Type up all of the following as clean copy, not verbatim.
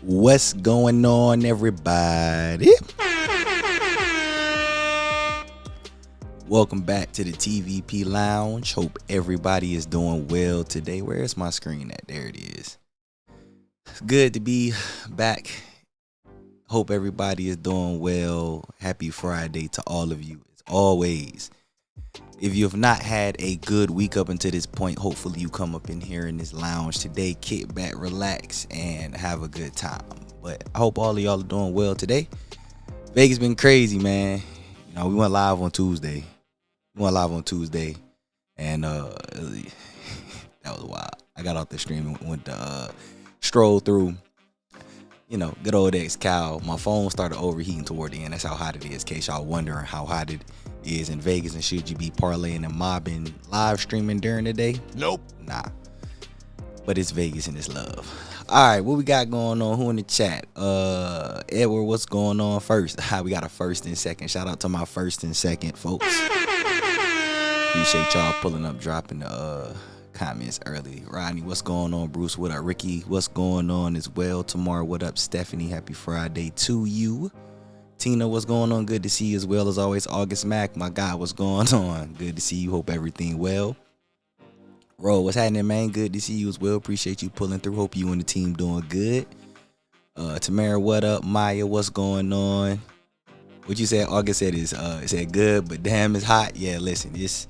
What's going on, everybody? Welcome back to the TVP Lounge. Hope everybody is doing well today. Where's my screen at? There it is. It's good to be back. Hope everybody is doing well. Happy Friday to all of you. As always, if you have not had a good week up until this point, hopefully you come up in here in this lounge today, kick back, relax, and have a good time. But I hope all of y'all are doing well today. Vegas been crazy, man. You know, we went live on Tuesday. And that was wild. I got off the stream and went to stroll through, good old ex-Cal. My phone started overheating toward the end. That's how hot it is, in case y'all wondering how hot it is in Vegas and should you be parlaying and mobbing live streaming during the day? Nope. Nah. But it's Vegas and it's love. All right, what we got going on? Who in the chat? Edward, what's going on first? We got a first and second. Shout out to my first and second folks. Appreciate y'all pulling up, dropping the comments early. Rodney, what's going on? Bruce, what up? Ricky, what's going on as well? Tamara, what up? Stephanie, happy Friday to you. Tina, what's going on? Good to see you as well as always. August Mack, my guy, what's going on? Good to see you. Hope everything well. Ro, what's happening, man? Good to see you as well. Appreciate you pulling through. Hope you and the team doing good. Tamara, what up? Maya, what's going on? What you said? August said it said good, but damn, it's hot. Yeah, listen, it's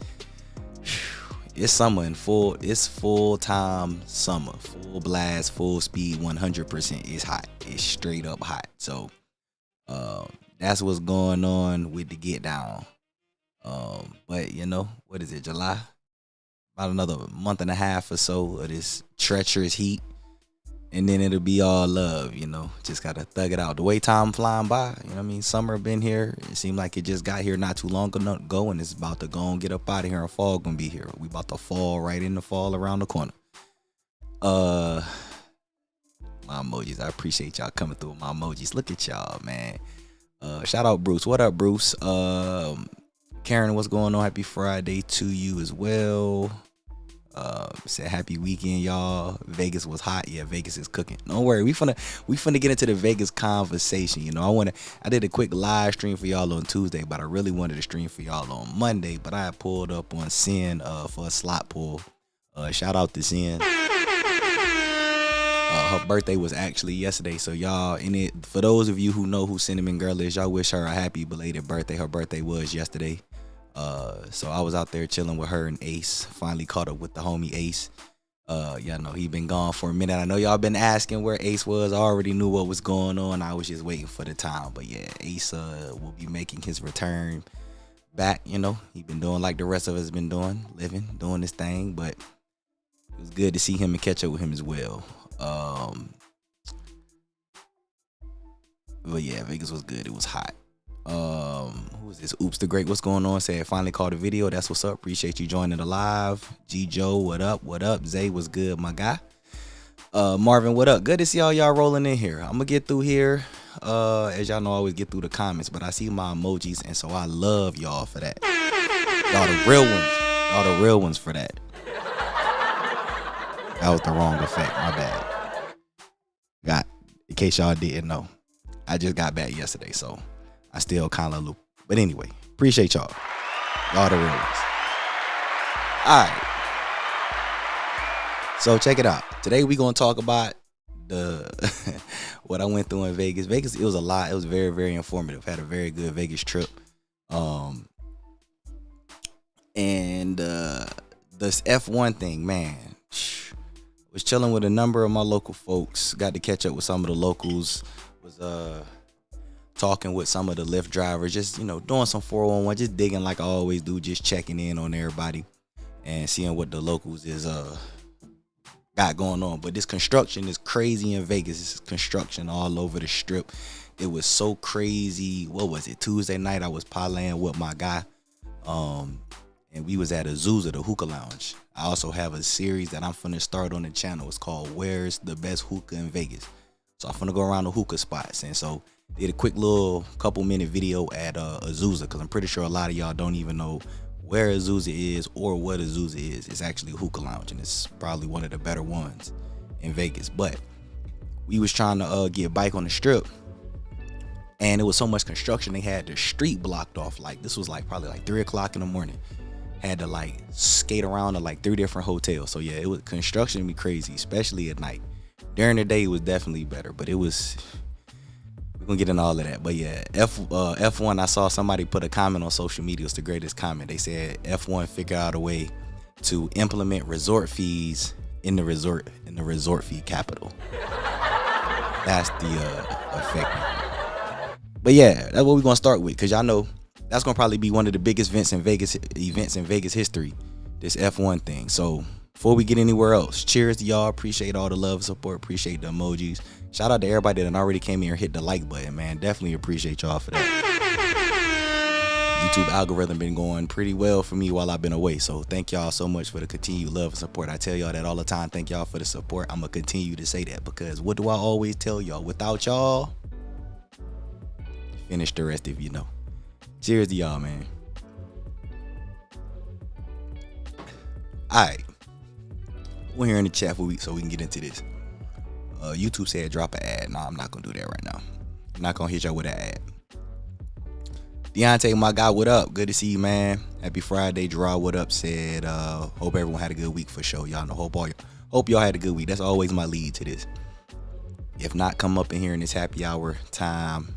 summer in full. It's full time summer, full blast, full speed, 100%. It's hot. It's straight up hot. So. That's what's going on with the get down. But what is it, July? About another month and a half or so of this treacherous heat. And then it'll be all love, Just gotta thug it out. The way time flying by, Summer been here. It seemed like it just got here not too long ago, and it's about to go and get up out of here, and fall gonna be here. We about to fall right in the fall around the corner. My emojis. I appreciate y'all coming through with my emojis. Look at y'all, man. Shout out Bruce. What up, Bruce? Karen, what's going on? Happy Friday to you as well. Said happy weekend, y'all. Vegas was hot. Yeah, Vegas is cooking. Don't worry. We finna get into the Vegas conversation. I did a quick live stream for y'all on Tuesday, but I really wanted to stream for y'all on Monday. But I pulled up on Sin for a slot pull. Shout out to Sin. Her birthday was actually yesterday, so y'all, for those of you who know who Cinnamon Girl is, y'all wish her a happy belated birthday. Her birthday was yesterday, so I was out there chilling with her and Ace. Finally caught up with the homie Ace. Y'all know he been gone for a minute. I know y'all been asking where Ace was. I already knew what was going on. I was just waiting for the time. But yeah, Ace will be making his return back. He been doing like the rest of us been doing, living, doing this thing. But it was good to see him and catch up with him as well. But yeah, Vegas was good. It was hot. Who is this? Oops the Great. What's going on? Said finally caught a video. That's what's up. Appreciate you joining the live. G Joe, what up? What up? Zay was good, my guy. Marvin, what up? Good to see all y'all rolling in here. I'm gonna get through here. As y'all know, I always get through the comments, but I see my emojis, and so I love y'all for that. Y'all the real ones. Y'all the real ones for that. That was the wrong effect. My bad. In case y'all didn't know, I just got back yesterday, so I still kind of loop. But anyway, appreciate y'all. Y'all the real ones. All right. So check it out. Today we gonna talk about what I went through in Vegas. Vegas, it was a lot. It was very, very informative. Had a very good Vegas trip. And this F1 thing, man. Was chilling with a number of my local folks. Got to catch up with some of the locals. Was talking with some of the Lyft drivers. Just doing some 411. Just digging like I always do. Just checking in on everybody and seeing what the locals is got going on. But this construction is crazy in Vegas. This construction all over the strip. It was so crazy. What was it? Tuesday night I was parlaying with my guy. And we was at Azusa, the hookah lounge. I also have a series that I'm finna start on the channel. It's called Where's the Best Hookah in Vegas. So I'm finna go around the hookah spots. And so did a quick little couple minute video at Azusa, because I'm pretty sure a lot of y'all don't even know where Azusa is or what Azusa is. It's actually a hookah lounge, and it's probably one of the better ones in Vegas. But we was trying to get bike on the strip, and it was so much construction they had the street blocked off. Like this was like probably like 3 o'clock in the morning. Had to like skate around to like 3 different hotels. So yeah, it was construction be crazy, especially at night. During the day it was definitely better, but it was, we're gonna get into all of that. But yeah, F1, I saw somebody put a comment on social media. It's the greatest comment. They said F1 figured out a way to implement resort fees in the resort fee capital. That's the effect. But yeah, that's what we're gonna start with, because y'all know that's gonna probably be one of the biggest events in Vegas history, this F1 thing. So before we get anywhere else, cheers to y'all. Appreciate all the love, support, appreciate the emojis. Shout out to everybody that already came here and hit the like button, man. Definitely appreciate y'all for that. YouTube algorithm been going pretty well for me while I've been away, so thank y'all so much for the continued love and support. I tell y'all that all the time. Thank y'all for the support. I'm gonna continue to say that, because what do I always tell y'all? Without y'all, finish the rest if you know. Cheers to y'all, man. Alright, we're here in the chat for a week so we can get into this. YouTube said drop an ad. No, I'm not gonna do that right now. I'm not gonna hit y'all with an ad. Deontay, my guy, what up? Good to see you, man. Happy Friday. Gerard, what up? Said hope everyone had a good week for sure. Y'all know, hope y'all had a good week. That's always my lead to this. If not, come up in here in this happy hour time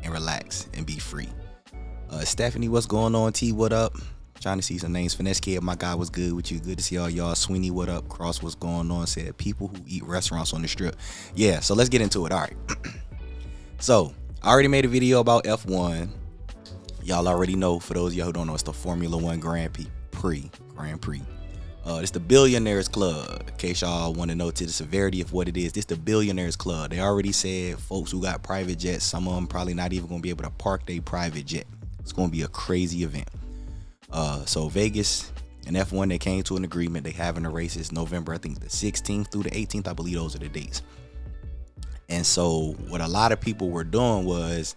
and relax and be free. Stephanie, what's going on? T, what up? Trying to see some names. Finesse Kid, my guy, was good with you. Good to see all y'all. Sweeney, what up? Cross, what's going on? Said people who eat restaurants on the strip. Yeah, so let's get into it. All right. So I already made a video about F1. Y'all already know. For those of y'all who don't know, it's the Formula One Grand Prix. It's the Billionaires Club. In case y'all want to know to the severity of what it is, this the Billionaires Club. They already said folks who got private jets, some of them probably not even gonna be able to park their private jet. It's gonna be a crazy event. So Vegas and F1, they came to an agreement. They having the races November, I think the 16th through the 18th. I believe those are the dates. And so what a lot of people were doing was,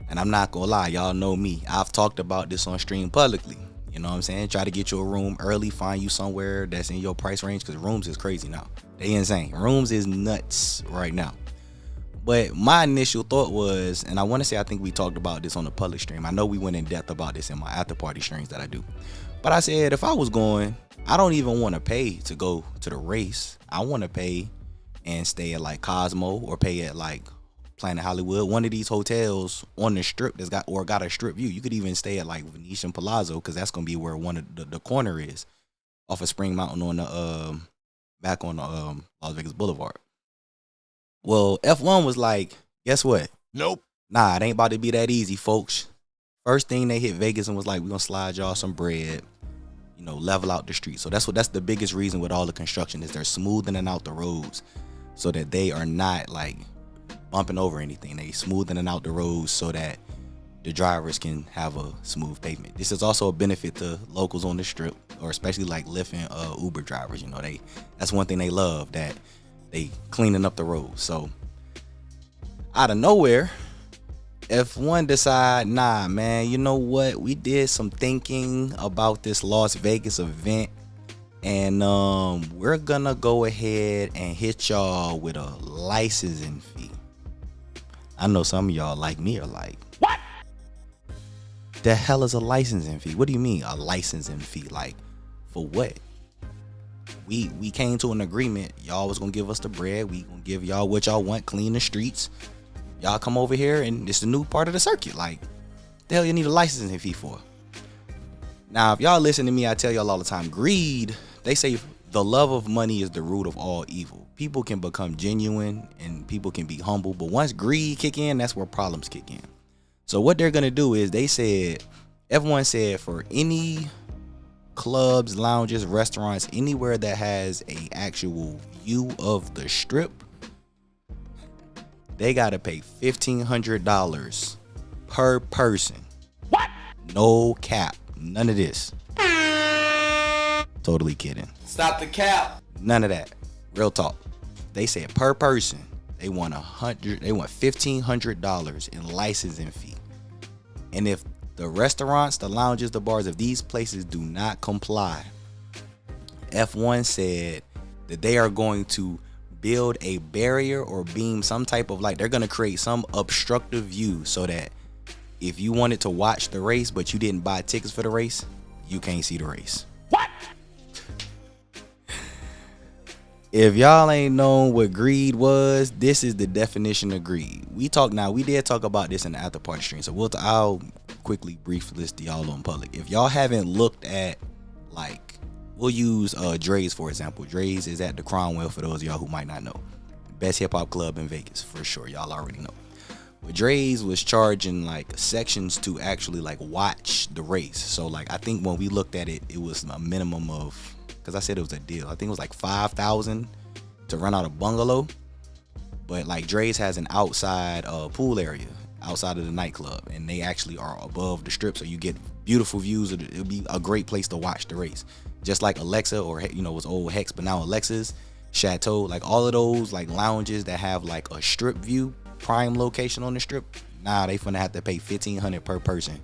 and I'm not gonna lie, y'all know me, I've talked about this on stream publicly. You know what I'm saying? Try to get you a room early, find you somewhere that's in your price range, because rooms is crazy now. They insane. Rooms is nuts right now. But my initial thought was, and I want to say I think we talked about this on the public stream. I know we went in depth about this in my after party streams that I do. But I said, if I was going, I don't even want to pay to go to the race. I want to pay and stay at like Cosmo, or pay at like Planet Hollywood, one of these hotels on the strip that's got a strip view. You could even stay at like Venetian Palazzo, because that's gonna be where one of the corner is, off of Spring Mountain on the back on the Las Vegas Boulevard. Well, F1 was like, guess what? Nope. Nah, it ain't about to be that easy, folks. First thing, they hit Vegas and was like, we're gonna slide y'all some bread, you know, level out the street. So that's the biggest reason with all the construction, is they're smoothing out the roads so that they are not like bumping over anything. They smoothing out the roads so that the drivers can have a smooth pavement. This is also a benefit to locals on the strip, or especially like Lyft and Uber drivers. You know, that's one thing they love, that they cleaning up the roads. So out of nowhere, F1 decide, nah, man, you know what? We did some thinking about this Las Vegas event, and we're gonna go ahead and hit y'all with a licensing fee. I know some of y'all like me are like, what the hell is a licensing fee? What do you mean a licensing fee? Like, for what? We came to an agreement. Y'all was gonna give us the bread. We gonna give y'all what y'all want, clean the streets. Y'all come over here and it's the new part of the circuit. Like, the hell you need a licensing fee for? Now, if y'all listen to me, I tell y'all all the time, greed, they say the love of money is the root of all evil. People can become genuine and people can be humble, but once greed kick in, that's where problems kick in. So what they're gonna do is, they said, everyone said, for any clubs, lounges, restaurants, anywhere that has a actual view of the strip, they gotta pay $1,500 per person. What? No cap. None of this. Totally kidding. Stop the cap. None of that. Real talk. They said per person, they want $1,500 in licensing fee. And if the restaurants, the lounges, the bars, if these places do not comply, F1 said that they are going to build a barrier or beam, some type of like, they're gonna create some obstructive view so that if you wanted to watch the race but you didn't buy tickets for the race, you can't see the race. What? If y'all ain't known what greed was, this is the definition of greed. We did talk about this in the after party stream, so I'll quickly brief list y'all on public. If y'all haven't looked at, like, we'll use Dre's for example. Dre's is at the Cromwell, for those of y'all who might not know. Best hip hop club in Vegas, for sure. Y'all already know. But Dre's was charging like sections to actually like watch the race. So like, I think when we looked at it, it was a minimum of, because I said it was a deal, I think it was like $5,000 to rent out a bungalow. But like, Dre's has an outside pool area outside of the nightclub, and they actually are above the strip, so you get beautiful views. It'll be a great place to watch the race, just like Alexa, or it was old Hex, but now Alexa's, Chateau, like all of those like lounges that have like a strip view, prime location on the strip. Now they finna have to pay $1,500 per person,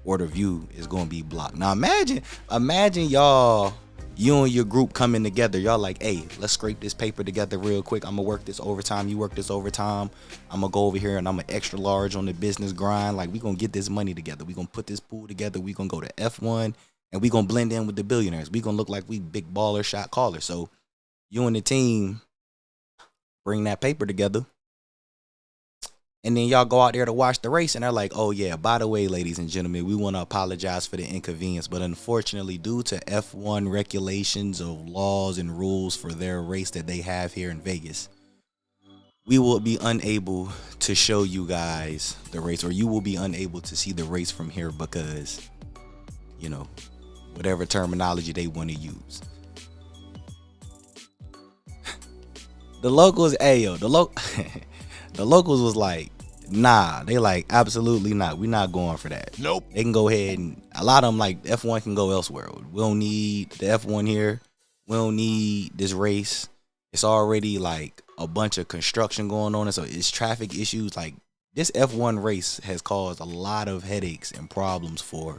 or the view is gonna be blocked. Now imagine y'all, you and your group coming together. Y'all like, hey, let's scrape this paper together real quick. I'm gonna work this overtime. You work this overtime. I'm gonna go over here and I'm an extra large on the business grind. Like, we gonna get this money together. We gonna put this pool together. We gonna go to F1 and we gonna blend in with the billionaires. We gonna look like we big baller shot callers. So you and the team bring that paper together, and then y'all go out there to watch the race, and they're like, oh yeah, by the way, ladies and gentlemen, we want to apologize for the inconvenience, but unfortunately, due to F1 regulations of laws and rules for their race that they have here in Vegas, we will be unable to show you guys the race, or you will be unable to see the race from here because, whatever terminology they want to use. The locals, the locals was like, nah. They like, absolutely not. We're not going for that. Nope. They can go ahead, and a lot of them like, F1 can go elsewhere. We don't need the F1 here. We don't need this race. It's already like a bunch of construction going on, and so it's traffic issues. Like, this F1 race has caused a lot of headaches and problems for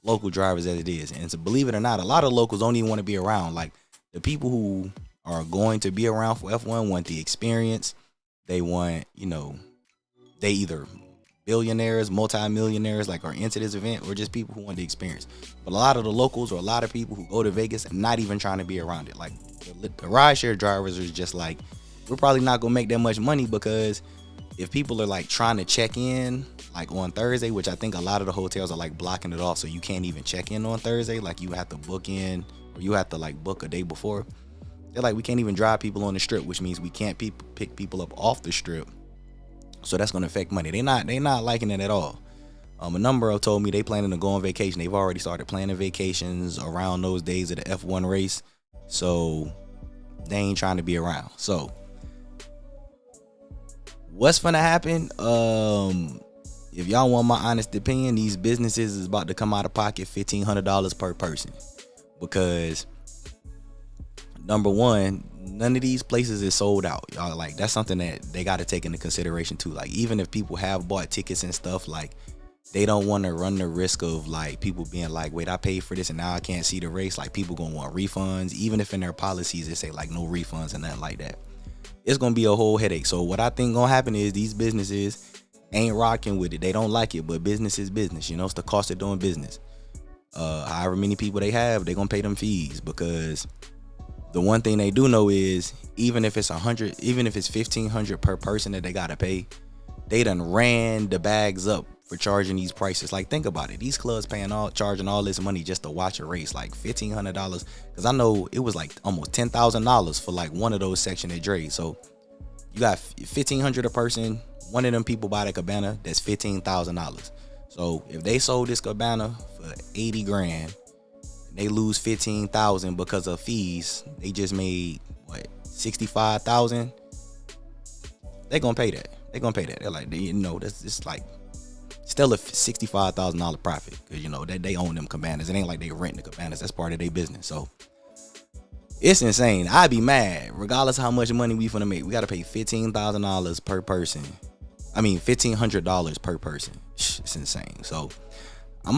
local drivers as it is. And so, believe it or not, a lot of locals don't even want to be around. Like, the people who are going to be around for F1 want the experience. They want, they either billionaires, multi-millionaires, like, are into this event, or just people who want the experience. But a lot of the locals, or a lot of people who go to Vegas, are not even trying to be around it. Like, the rideshare drivers are just like, we're probably not gonna make that much money, because if people are like trying to check in like on Thursday, which I think a lot of the hotels are like blocking it off, so you can't even check in on Thursday. Like, you have to book in, or you have to like book a day before. They're like, we can't even drive people on the strip, which means we can't pick people up off the strip. So that's gonna affect money. They not liking it at all. A number of told me they planning to go on vacation. They've already started planning vacations around those days of the F1 race. So they ain't trying to be around. So what's gonna happen? If y'all want my honest opinion, these businesses is about to come out of pocket $1,500 per person, because number one, none of these places is sold out. Y'all, like, that's something that they got to take into consideration too. Like, even if people have bought tickets and stuff, like, they don't want to run the risk of like people being like, wait, I paid for this and now I can't see the race. Like, people gonna want refunds, even if in their policies they say like no refunds and nothing like that. It's gonna be a whole headache. So what I think gonna happen is these businesses ain't rocking with it. They don't like it, but business is business. It's the cost of doing business. However many people they have, they gonna pay them fees, because the one thing they do know is, even if it's $1,500 per person that they gotta pay, they done ran the bags up for charging these prices. Like, think about it. These clubs charging all this money just to watch a race, like $1,500. Because I know it was like almost $10,000 for like one of those section at Dre. So you got $1,500 a person. One of them people buy the cabana, that's $15,000. So if they sold this cabana for 80 grand, they lose 15,000 because of fees. They just made what, 65,000. They gonna pay that. They're like, that's just like still a $65,000 profit, because they own them cabanas. It ain't like they rent the cabanas. That's part of their business. So it's insane. I'd be mad regardless of how much money we finna make. We gotta pay $15,000 per person. I mean $1,500 per person. It's insane. So I'm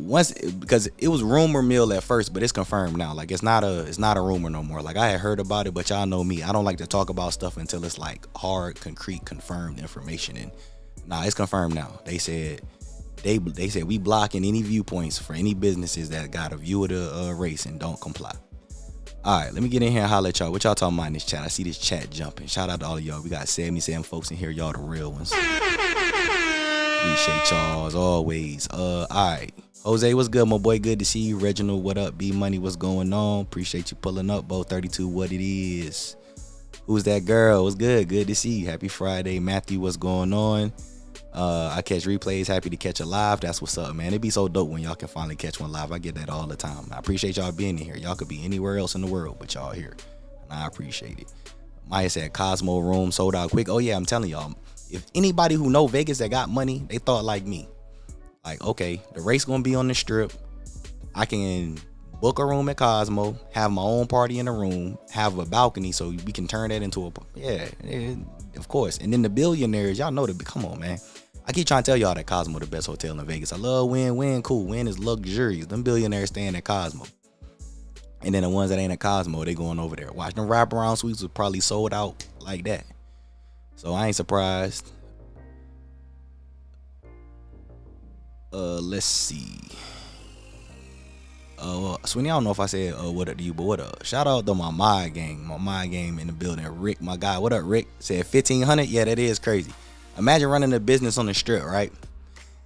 once because it was rumor mill at first, but it's confirmed now. Like it's not a rumor no more. Like I had heard about it, but y'all know me. I don't like to talk about stuff until it's like hard, concrete, confirmed information. And nah, it's confirmed now. They said they said we blocking any viewpoints for any businesses that got a view of the race and don't comply. All right, let me get in here and holler at y'all. What y'all talking about in this chat? I see this chat jumping. Shout out to all of y'all. We got 77 folks in here. Y'all the real ones. Appreciate y'all as always. All right. Jose, what's good, my boy? Good to see you. Reginald, what up? B Money, what's going on? Appreciate you pulling up. Bo 32, what it is? Who's that girl? What's good? Good to see you. Happy Friday. Matthew, what's going on? I catch replays. Happy to catch a live. That's what's up, man. It'd be so dope when y'all can finally catch one live. I get that all the time. I appreciate y'all being in here. Y'all could be anywhere else in the world, but y'all here. And I appreciate it. Maya said Cosmo room sold out quick. Oh, yeah, I'm telling y'all. If anybody who know Vegas that got money, they thought like me. Like, okay, the race gonna be on the strip. I can book a room at Cosmo, have my own party in the room, have a balcony so we can turn that into of course. And then the billionaires, y'all know come on, man. I keep trying to tell y'all that Cosmo the best hotel in Vegas. I love Win, cool. Win is luxurious. Them billionaires staying at Cosmo. And then the ones that ain't at Cosmo, they going over there. Watch them wraparound suites was probably sold out like that. So I ain't surprised. Let's see. Sweeney, I don't know if I said what up to you, but what up? Shout out to my mind game in the building. Rick, my guy, what up, Rick? Said 1,500. Yeah, that is crazy. Imagine running a business on the strip, right?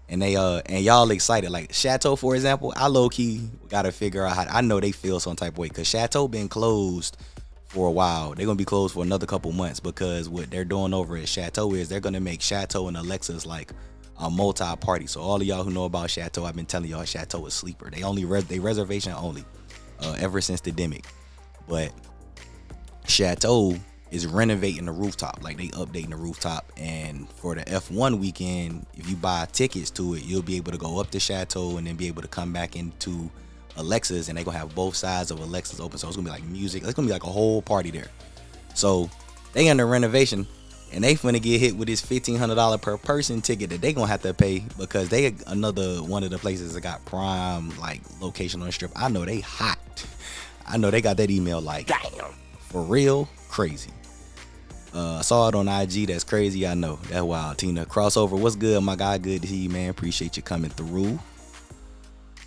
And they and y'all excited. Like Chateau, for example, I low key gotta figure out how. I know they feel some type of way because Chateau been closed for a while. They're gonna be closed for another couple months because what they're doing over at Chateau is they're gonna make Chateau and Alexa's like a multi-party. So all of y'all who know about Chateau, I've been telling y'all Chateau is sleeper. They only they reservation only ever since the demic. But Chateau is renovating the rooftop, like they updating the rooftop. And for the F1 weekend, if you buy tickets to it, you'll be able to go up to Chateau and then be able to come back into Alexa's, and they gonna have both sides of Alexa's open. So it's gonna be like music. It's gonna be like a whole party there. So they under renovation, and they finna get hit with this $1,500 per person ticket that they gonna have to pay because they another one of the places that got prime like location on the strip. I know they hot. I know they got that email like, damn, for real, crazy. I saw it on IG. That's crazy. I know. That's wild. Tina Crossover, what's good, my guy? Good to see you, man. Appreciate you coming through.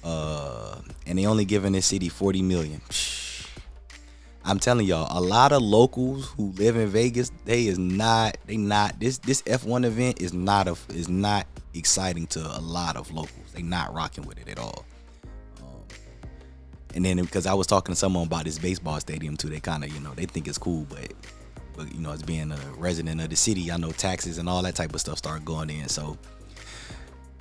And they only giving this city 40 million. I'm telling y'all, a lot of locals who live in Vegas, this F1 event is not exciting to a lot of locals. They not rocking with it at all. And then because I was talking to someone about this baseball stadium too, they kind of, they think it's cool, but as being a resident of the city, I know taxes and all that type of stuff start going in. So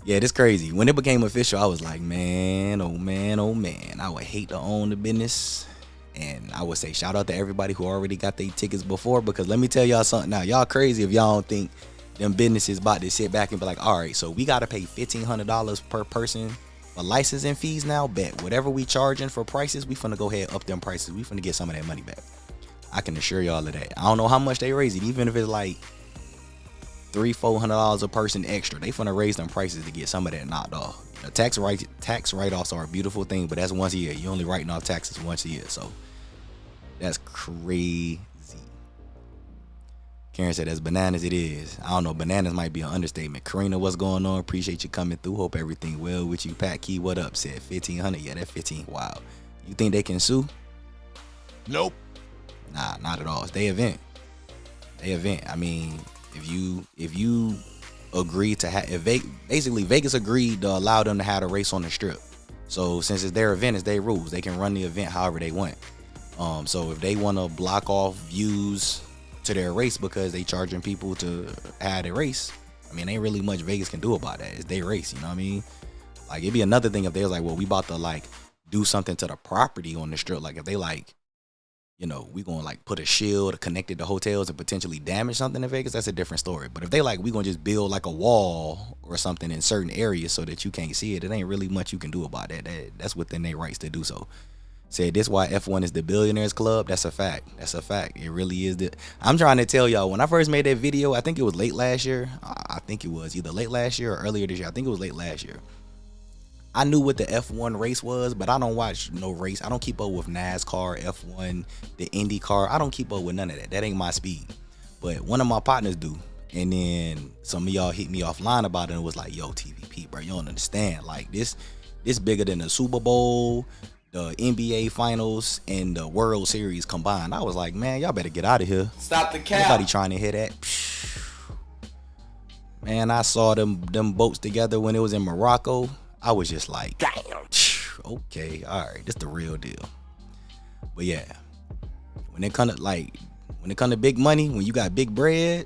yeah, it's crazy. When it became official, I was like, man, oh man, oh man, I would hate to own the business. And I would say shout out to everybody who already got their tickets before, because let me tell y'all something now. Y'all crazy if y'all don't think them businesses about to sit back and be like, all right, so we got to pay $1,500 per person for licensing fees now. Bet whatever we charging for prices, we finna go ahead up them prices. We finna get some of that money back. I can assure y'all of that. I don't know how much they raise it, even if it's like $300-$400 a person extra. They finna raise them prices to get some of that knocked off. Tax write-offs are a beautiful thing, but that's once a year. You're only writing off taxes once a year, so that's crazy. Karen said, as bananas it is. I don't know, bananas might be an understatement. Karina, what's going on? Appreciate you coming through. Hope everything well with you. Pat Key, what up? Said 1,500. Yeah, that 15. Wow. You think they can sue? Nope. Nah, not at all. It's their event. I mean, if you agree to have, basically Vegas agreed to allow them to have a race on the strip. So since it's their event, it's their rules. They can run the event however they want. So if they want to block off views to their race because they charging people to have a race, I mean, ain't really much Vegas can do about that. It's their race, you know what I mean? Like, it'd be another thing if they was like, well, we about to like do something to the property on the strip. Like if they like, we gonna like put a shield connected to hotels and potentially damage something in Vegas, that's a different story. But if they like, we gonna just build like a wall or something in certain areas so that you can't see it, it ain't really much you can do about that. That's within their rights to do so. Said this why F1 is the billionaires club. That's a fact. It really is. I'm trying to tell y'all, when I first made that video, I think it was late last year. I think it was either late last year or earlier this year. I think it was late last year. I knew what the F1 race was, but I don't watch no race. I don't keep up with NASCAR, F1, the IndyCar. I don't keep up with none of that. That ain't my speed. But one of my partners do. And then some of y'all hit me offline about it and was like, yo, TVP, bro, you don't understand. Like this bigger than the Super Bowl, the NBA Finals, and the World Series combined. I was like, man, y'all better get out of here. Stop the cap. Nobody trying to hear that. Man, I saw them boats together when it was in Morocco. I was just like, damn, okay, all right, this the real deal. But yeah, when it come to big money, when you got big bread,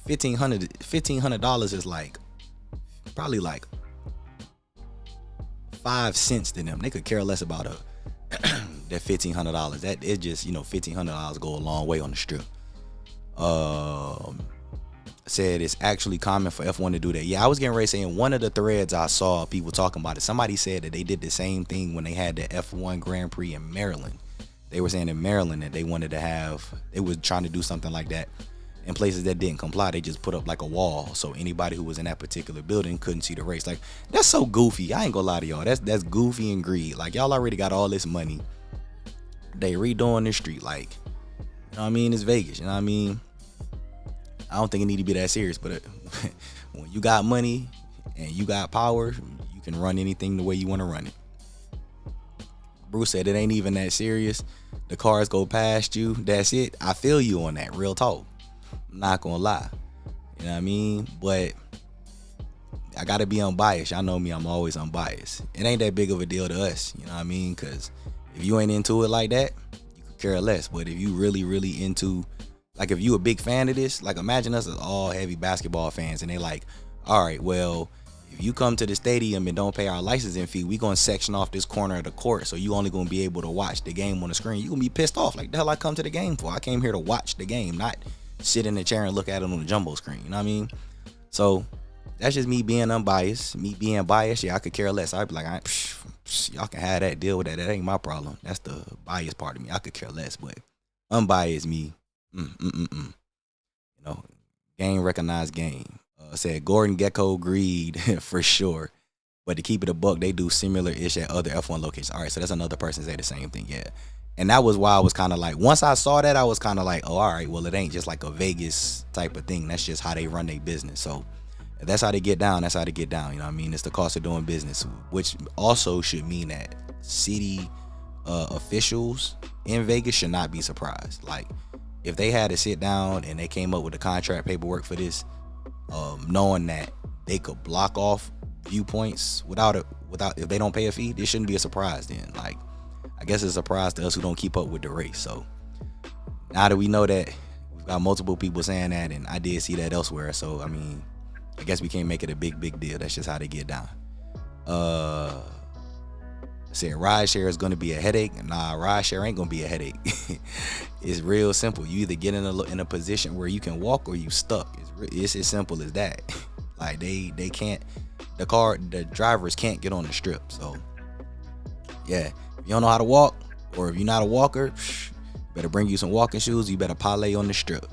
$1,500 is like probably like 5 cents to them. They could care less about that $1,500. That is just, $1,500 go a long way on the strip. Said it's actually common for F1 to do that. Yeah, I was getting ready saying one of the threads I saw people talking about it. Somebody said that they did the same thing when they had the F1 Grand Prix in Maryland. They were saying in Maryland that they was trying to do something like that in places that didn't comply. They just put up like a wall so anybody who was in that particular building couldn't see the race. Like, that's so goofy. I ain't gonna lie to y'all. That's goofy and greed. Like, y'all already got all this money. They redoing the street. Like, you know what I mean? It's Vegas. You know what I mean? I don't think it need to be that serious, but when you got money and you got power, you can run anything the way you want to run it. Bruce said it ain't even that serious. The cars go past you. That's it. I feel you on that. Real talk. I'm not gonna lie. You know what I mean? But I gotta be unbiased. Y'all know me. I'm always unbiased. It ain't that big of a deal to us. You know what I mean? Because if you ain't into it like that, you could care less. But if you really, really into, like, if you a big fan of this, like, imagine us as all heavy basketball fans, and they like, all right, well, if you come to the stadium and don't pay our licensing fee, we gonna section off this corner of the court, so you only gonna be able to watch the game on the screen. You gonna be pissed off. Like, the hell I come to the game for? I came here to watch the game, not sit in the chair and look at it on the jumbo screen. You know what I mean? So that's just me being unbiased. Me being biased, yeah, I could care less. I'd be like, y'all can have that, deal with that. That ain't my problem. That's the biased part of me. I could care less, but unbiased me. You know, game recognized game. Said Gordon Gecko greed for sure, but to keep it a buck, they do similar ish at other F1 locations. All right, so that's another person say the same thing. Yeah, and that was why I was kind of like, once I saw that, I was kind of like, oh, all right, well, it ain't just like a Vegas type of thing. That's just how they run their business. So if that's how they get down, that's how they get down. You know what I mean? It's the cost of doing business, which also should mean that city officials in Vegas should not be surprised. Like, if they had to sit down and they came up with the contract paperwork for this, knowing that they could block off viewpoints without if they don't pay a fee, this shouldn't be a surprise then. Like, I guess it's a surprise to us who don't keep up with the race. So now that we know that, we've got multiple people saying that, and I did see that elsewhere. So I mean, I guess we can't make it a big deal. That's just how they get down. Said rideshare is going to be a headache. Nah, rideshare ain't going to be a headache. It's real simple. You either get in a position where you can walk or you stuck. It's as simple as that. Like, they can't, the drivers can't get on the strip. So yeah, if you don't know how to walk, or if you're not a walker, better bring you some walking shoes. You better parlay on the strip.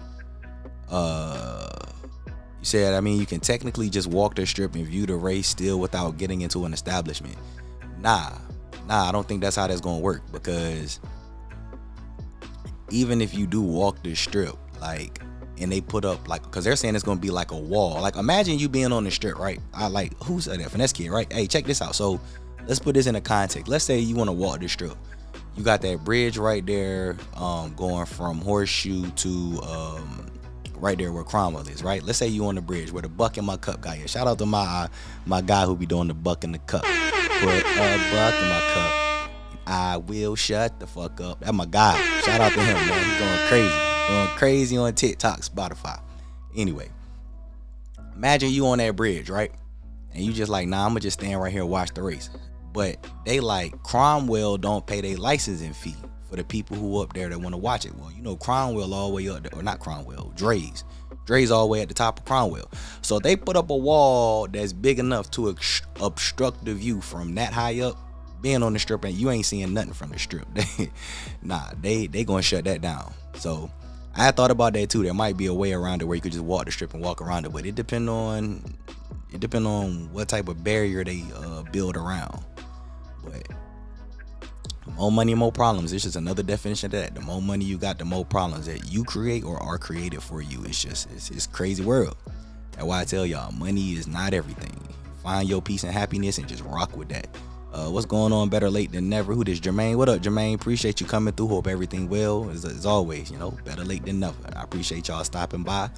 You said, I mean, you can technically just walk the strip and view the race still without getting into an establishment. Nah, I don't think that's how that's gonna work, because even if you do walk the strip, like, and they put up, like, because they're saying it's gonna be like a wall. Like, imagine you being on the strip, right? Who said that? Finesse Kid, right? Hey, check this out. So let's put this in a context. Let's say you want to walk the strip. You got that bridge right there, going from Horseshoe to right there where Cromwell is, right? Let's say you on the bridge where the buck in my cup guy is. Shout out to my guy who be doing the buck in the cup. Put a buck in my cup, I will shut the fuck up. That's my guy. Shout out to him, man. He's going crazy on TikTok, Spotify. Anyway, imagine you on that bridge, right? And you just like, nah, I'm gonna just stand right here and watch the race. But they like, Cromwell don't pay their licensing fee for the people who up there that want to watch it. Well, you know, Cromwell all the way up there, or not Cromwell, Dre's all the way at the top of Cromwell. So they put up a wall that's big enough to obstruct the view from that high up. Being on the strip, and you ain't seeing nothing from the strip. They gonna shut that down. So I thought about that too. There might be a way around it where you could just walk the strip and walk around it, but it depend on what type of barrier they build around. But more money, more problems. It's just another definition of that. The more money you got, the more problems that you create or are created for you. It's crazy world. That's why I tell y'all, money is not everything. Find your peace and happiness and just rock with that. What's going on? Better late than never. Who this? Jermaine. What up, Jermaine? Appreciate you coming through. Hope everything well. As always, better late than never. I appreciate y'all stopping by,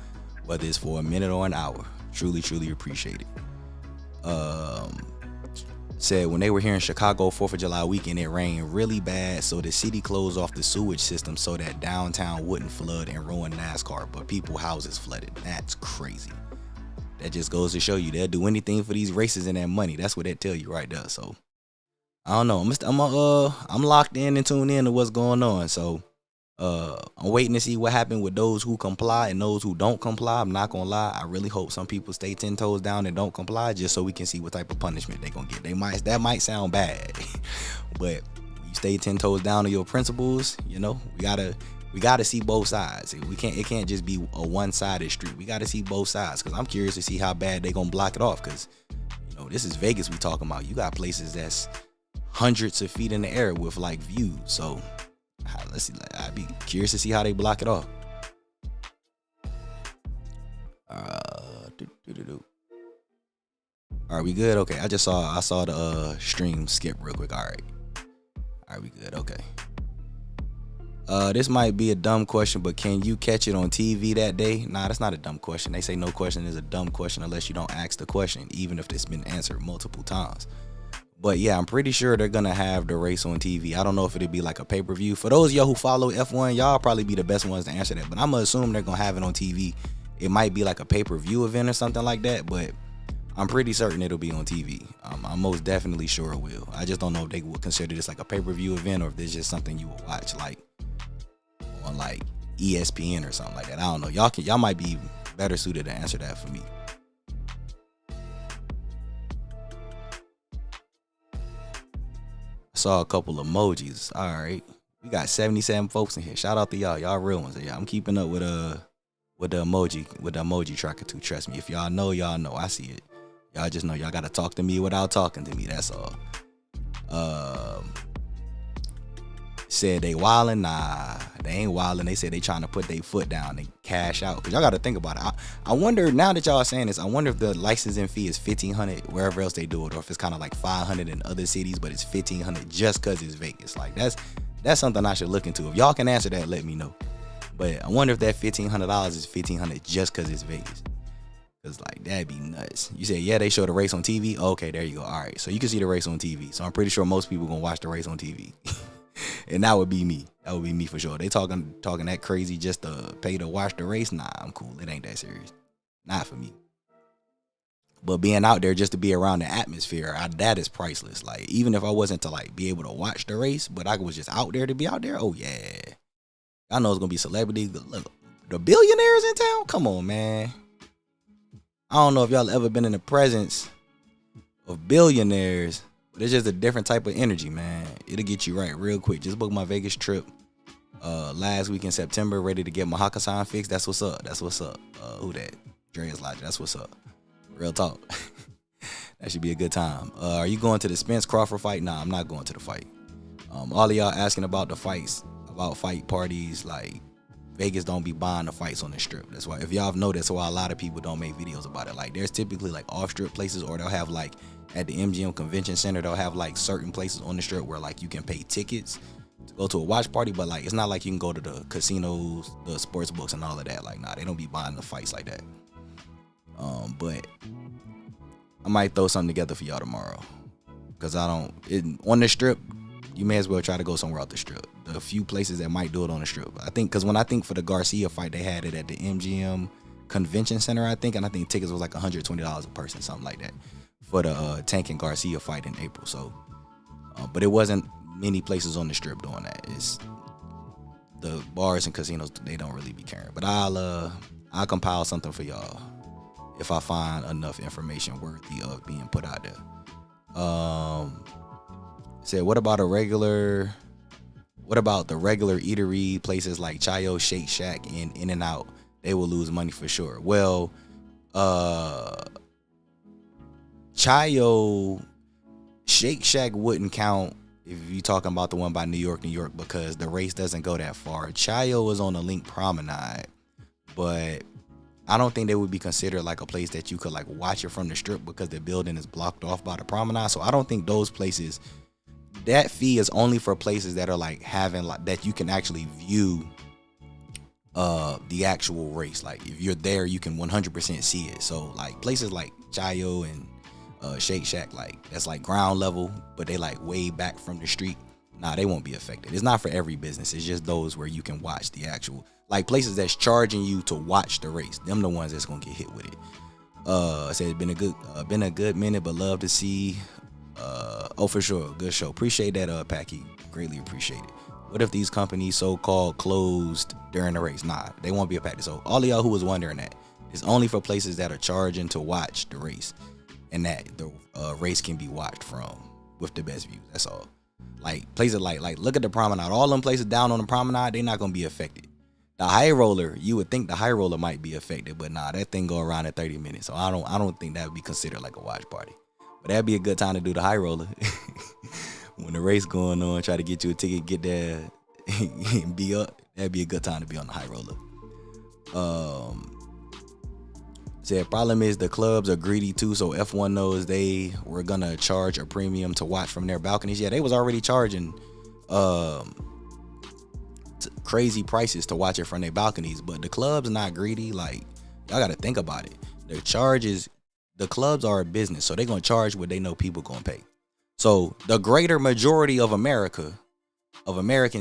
whether it's for a minute or an hour. Truly, truly appreciate it. Said when they were here in Chicago 4th of July weekend, it rained really bad, so the city closed off the sewage system so that downtown wouldn't flood and ruin NASCAR, but people's houses flooded. That's crazy. That just goes to show you they'll do anything for these races and that money. That's what they tell you right there. So I don't know. I'm locked in and tuned in to what's going on. So I'm waiting to see what happened with those who comply and those who don't comply. I'm not gonna lie. I really hope some people stay 10 toes down and don't comply, just so we can see what type of punishment they're gonna get. That might sound bad, but when you stay 10 toes down on your principles, we gotta see both sides. It can't just be a one-sided street. We gotta see both sides, because I'm curious to see how bad they gonna block it off, because this is Vegas we talking about. You got places that's hundreds of feet in the air with like views. So let's see. I'd be curious to see how they block it off. All right, we good? Okay, I saw the stream skip real quick. All right, we good? Okay. This might be a dumb question, but can you catch it on TV that day? Nah, that's not a dumb question. They say no question is a dumb question unless you don't ask the question, even if it's been answered multiple times. But yeah, I'm pretty sure they're gonna have the race on TV. I don't know if it'll be like a pay-per-view. For those of y'all who follow F1, y'all probably be the best ones to answer that. But I'm gonna assume they're gonna have it on TV. It might be like a pay-per-view event or something like that, but I'm pretty certain it'll be on TV. I'm most definitely sure it will. I just don't know if they would consider this like a pay-per-view event or if this just something you will watch like on like ESPN or something like that. I don't know. Y'all might be better suited to answer that for me. Saw a couple emojis. All right, we got 77 folks in here. Shout out to y'all. Y'all real ones. Yeah, I'm keeping up with the emoji tracker too. Trust me. If y'all know, y'all know. I see it. Y'all just know y'all gotta talk to me without talking to me. That's all. Said they wildin'. Nah, they ain't wildin'. They said they trying to put their foot down and cash out. Cause y'all gotta think about it. I wonder, now that y'all are saying this, I wonder if the licensing fee is $1,500 wherever else they do it, or if it's kind of like $500 in other cities, but it's $1,500 just cause it's Vegas. Like that's something I should look into. If y'all can answer that, let me know. But I wonder if that $1,500 is $1,500 just cause it's Vegas. Cause like that'd be nuts. You say, yeah, they show the race on TV. Okay, there you go. All right, so you can see the race on TV. So I'm pretty sure most people gonna watch the race on TV. And that would be me. That would be me for sure. They talking that crazy just to pay to watch the race. Nah, I'm cool. It ain't that serious. Not for me. But being out there just to be around the atmosphere, that is priceless. Like, even if I wasn't to like be able to watch the race, but I was just out there to be out there. Oh yeah, I know it's gonna be celebrities. The billionaires in town. Come on, man. I don't know if y'all ever been in the presence of billionaires. But it's just a different type of energy, man. It'll get you right real quick. Just booked my Vegas trip last week in September, ready to get my Hakkasan fixed. That's what's up. That's what's up. Who that? Dre's Logic. That's what's up. Real talk. That should be a good time. Are you going to the Spence Crawford fight? Nah, I'm not going to the fight. All of y'all asking about the fights, about fight parties, like Vegas don't be buying the fights on the strip. That's why, if y'all have noticed, that's why a lot of people don't make videos about it. Like, there's typically like off strip places, or they'll have like at the MGM Convention Center, they'll have like certain places on the strip where like you can pay tickets to go to a watch party, but like it's not like you can go to the casinos, the sports books and all of that. Like, nah, they don't be buying the fights like that. But I might throw something together for y'all tomorrow, because on the strip, you may as well try to go somewhere out the strip. The few places that might do it on the strip, I think, because when I think for the Garcia fight, they had it at the MGM Convention Center, I think, and I think tickets was like $120 a person, something like that, for the Tank and Garcia fight in April. So, but it wasn't many places on the strip doing that. It's the bars and casinos, they don't really be caring. But I'll compile something for y'all if I find enough information worthy of being put out there. Said, what about the regular eatery places like Chayo, Shake Shack, and In-N-Out? They will lose money for sure. Well, Chayo, Shake Shack wouldn't count if you're talking about the one by New York, because the race doesn't go that far. Chayo is on the Link Promenade, but I don't think they would be considered like a place that you could like watch it from the strip because the building is blocked off by the promenade. So I don't think those places, that fee is only for places that are like having like that you can actually view the actual race. Like if you're there, you can 100% see it. So like places like Chayo and Shake Shack, like that's like ground level, but they like way back from the street. Nah, they won't be affected. It's not for every business. It's just those where you can watch the actual, like places that's charging you to watch the race. Them the ones that's gonna get hit with it. I said it's been a good minute, but love to see. Oh, for sure, good show. Appreciate that, Packy. Greatly appreciate it. What if these companies so-called closed during the race? Nah, they won't be affected. So all of y'all who was wondering that, it's only for places that are charging to watch the race, and that the race can be watched from with the best views. That's all. Like places like look at the promenade. All them places down on the promenade, they not gonna be affected. The high roller, you would think the high roller might be affected, but nah, that thing go around in 30 minutes. So I don't think that would be considered like a watch party. But that'd be a good time to do the high roller. When the race going on, try to get you a ticket, get there, and be up. That'd be a good time to be on the high roller. Said problem is the clubs are greedy too, so F1 knows they were gonna charge a premium to watch from their balconies. Yeah, they was already charging crazy prices to watch it from their balconies, but the club's not greedy. Like, y'all gotta think about it. The clubs are a business, so they're gonna charge what they know people gonna pay. So the greater majority of American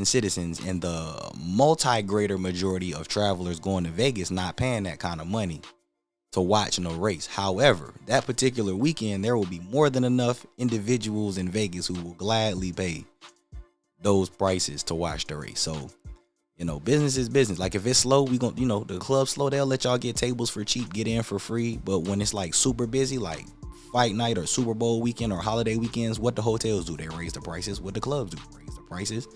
citizens and the multi-greater majority of travelers going to Vegas not paying that kind of money to watch no race. However, that particular weekend, there will be more than enough individuals in Vegas who will gladly pay those prices to watch the race. So, business is business. Like if it's slow, we gon', the club's slow, they'll let y'all get tables for cheap, get in for free. But when it's like super busy, like fight night or Super Bowl weekend or holiday weekends, what the hotels do? They raise the prices. What the clubs do? Raise the prices.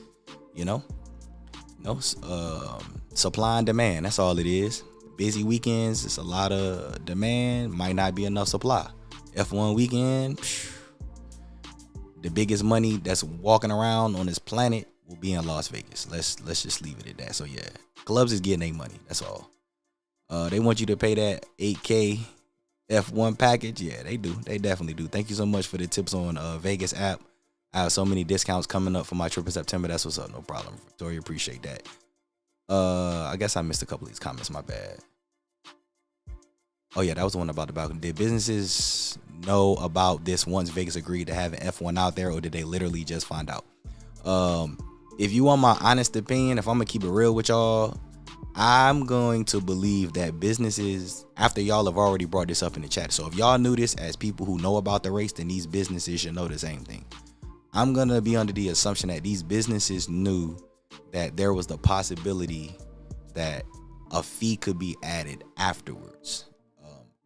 Supply and demand. That's all it is. Busy weekends, it's a lot of demand, might not be enough supply. F1 weekend, the biggest money that's walking around on this planet will be in Las Vegas. Let's just leave it at that. So yeah, clubs is getting their money. That's all. They want you to pay that 8K F1 package. Yeah, they do. They definitely do. Thank you so much for the tips on Vegas app. I have so many discounts coming up for my trip in September. That's what's up. No problem, Victoria. Appreciate that. I guess I missed a couple of these comments. My bad. Oh yeah, that was the one about the balcony. Did businesses know about this once Vegas agreed to have an F1 out there, or did they literally just find out? If you want my honest opinion, if I'm gonna keep it real with y'all, I'm going to believe that businesses, after y'all have already brought this up in the chat, so if y'all knew this as people who know about the race, then these businesses should know the same thing. I'm gonna be under the assumption that these businesses knew that there was the possibility that a fee could be added afterwards.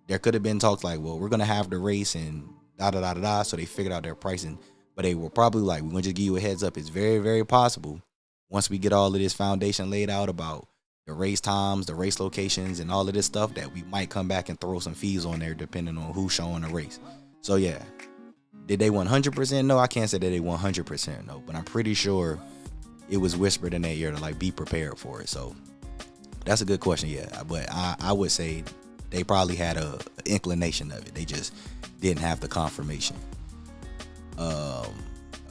There could have been talks like, well, we're gonna have the race and da. So they figured out their pricing, but they were probably like, we're gonna just give you a heads up. It's very, very possible once we get all of this foundation laid out about the race times, the race locations, and all of this stuff, that we might come back and throw some fees on there depending on who's showing the race. So yeah, did they 100% know? I can't say that they 100% know, but I'm pretty sure it was whispered in their ear to like be prepared for it. So that's a good question. Yeah, but I would say they probably had a inclination of it. They just didn't have the confirmation. Oh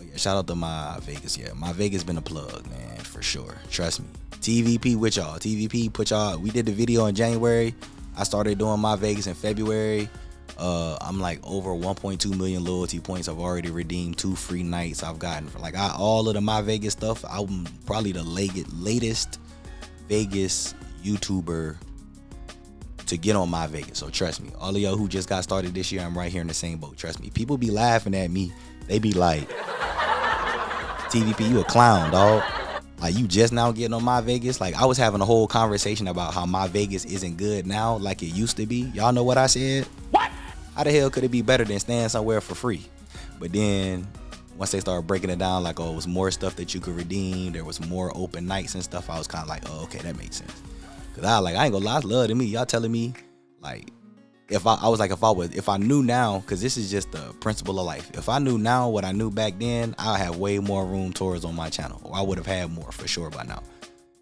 yeah, shout out to my Vegas. Yeah, my Vegas been a plug, man, for sure. Trust me. TVP with y'all. TVP put y'all. We did the video in January. I started doing my Vegas in February. I'm like over 1.2 million loyalty points. I've already redeemed 2 free nights. I've gotten all of the my Vegas stuff. I'm probably the latest Vegas YouTuber to get on my Vegas. So trust me, all of y'all who just got started this year, I'm right here in the same boat. Trust me. People be laughing at me. They be like, TVP, you a clown, dog. Like, you just now getting on my Vegas. Like, I was having a whole conversation about how my Vegas isn't good now like it used to be. Y'all know what I said? What? How the hell could it be better than staying somewhere for free? But then once they started breaking it down, like, oh, it was more stuff that you could redeem. There was more open nights and stuff. I was kind of like, oh, okay, that makes sense. Cause I ain't gonna lie, it's love to me. Y'all telling me, like, if I knew now, because this is just the principle of life. If I knew now what I knew back then, I'll have way more room tours on my channel, or I would have had more for sure by now,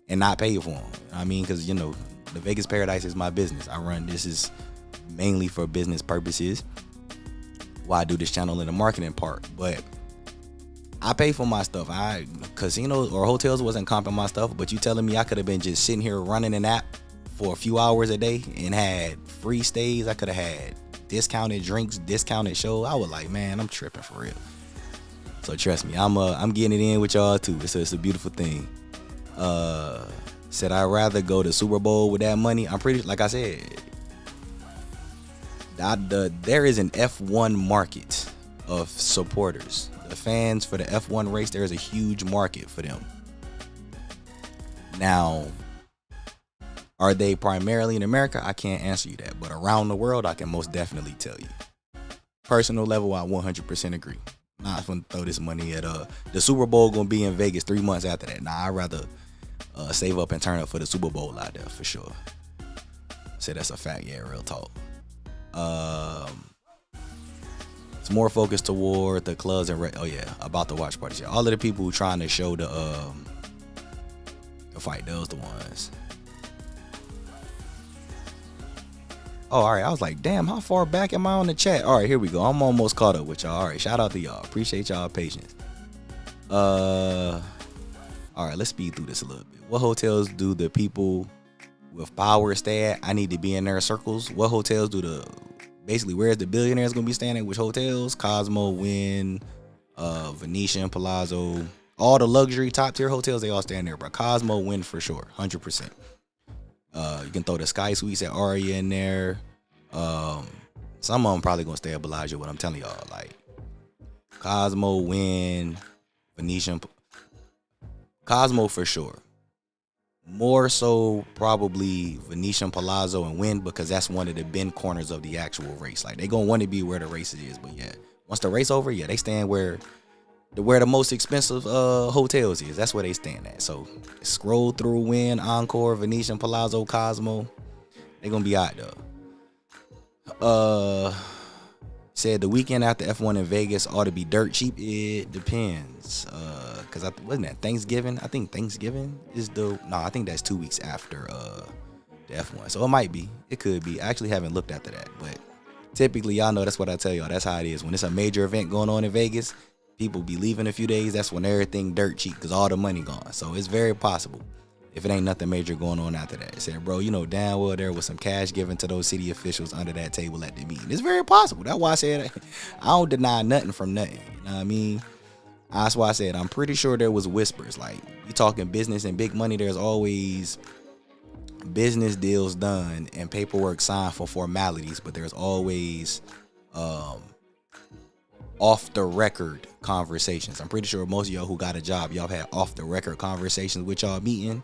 and not paid for them. I mean, because the Vegas Paradise is my business. This is mainly for business purposes. Why I do this channel in the marketing part, but I pay for my stuff. Casinos or hotels wasn't comping my stuff, but you telling me I could have been just sitting here running an app for a few hours a day and had free stays. I could have had discounted drinks, discounted shows. I was like, man, I'm tripping for real. So trust me, I'm getting it in with y'all too. It's a beautiful thing. Said I'd rather go to Super Bowl with that money. I'm pretty, like I said, there is an F1 market of supporters. The fans for the F1 race, there is a huge market for them. Now, are they primarily in America? I can't answer you that. But around the world, I can most definitely tell you. Personal level, I 100% agree. Not going to throw this money at the Super Bowl going to be in Vegas 3 months after that. Nah, I'd rather save up and turn up for the Super Bowl out there for sure. Say that's a fact. Yeah, real talk. It's more focused toward the clubs and about the watch parties. Yeah, all of the people who trying to show the fight, those the ones. Oh, all right. I was like, damn, how far back am I on the chat? All right, here we go. I'm almost caught up with y'all. All right, shout out to y'all. Appreciate y'all patience. All right, let's speed through this a little bit. What hotels do the people with power stay at? I need to be in their circles. What hotels do basically where's the billionaires gonna be staying at? Which hotels? Cosmo, Wynn, Venetian, Palazzo, all the luxury top tier hotels, they all stay in there, bro. Cosmo, Wynn for sure, 100%. You can throw the Sky Suites at Aria in there. Some of them probably gonna stay at Bellagio, but I'm telling y'all, like Cosmo, Wynn, Venetian, Cosmo for sure. More so probably Venetian, Palazzo, and Wynn, because that's one of the bend corners of the actual race. Like they gonna want to be where the race is, but yeah, once the race over, yeah, they stand where the most expensive hotels is. That's where they stand at. So scroll through Wynn, Encore, Venetian, Palazzo, Cosmo. They gonna be out there. Said the weekend after F1 in Vegas ought to be dirt cheap. It depends. Cause wasn't that Thanksgiving? I think Thanksgiving is I think that's 2 weeks after the F1. So it might be. It could be. I actually haven't looked after that, but typically y'all know that's what I tell y'all. That's how it is. When it's a major event going on in Vegas, people be leaving a few days. That's when everything dirt cheap because all the money gone. So it's very possible if it ain't nothing major going on after that. It said, bro, damn well there was some cash given to those city officials under that table at the meeting. It's very possible. That's why I said I don't deny nothing from nothing. You know what I mean? That's why I said I'm pretty sure there was whispers. Like, you talking business and big money, there's always business deals done and paperwork signed for formalities, but there's always off the record conversations. I'm pretty sure most of y'all who got a job, y'all had off the record conversations with y'all meeting.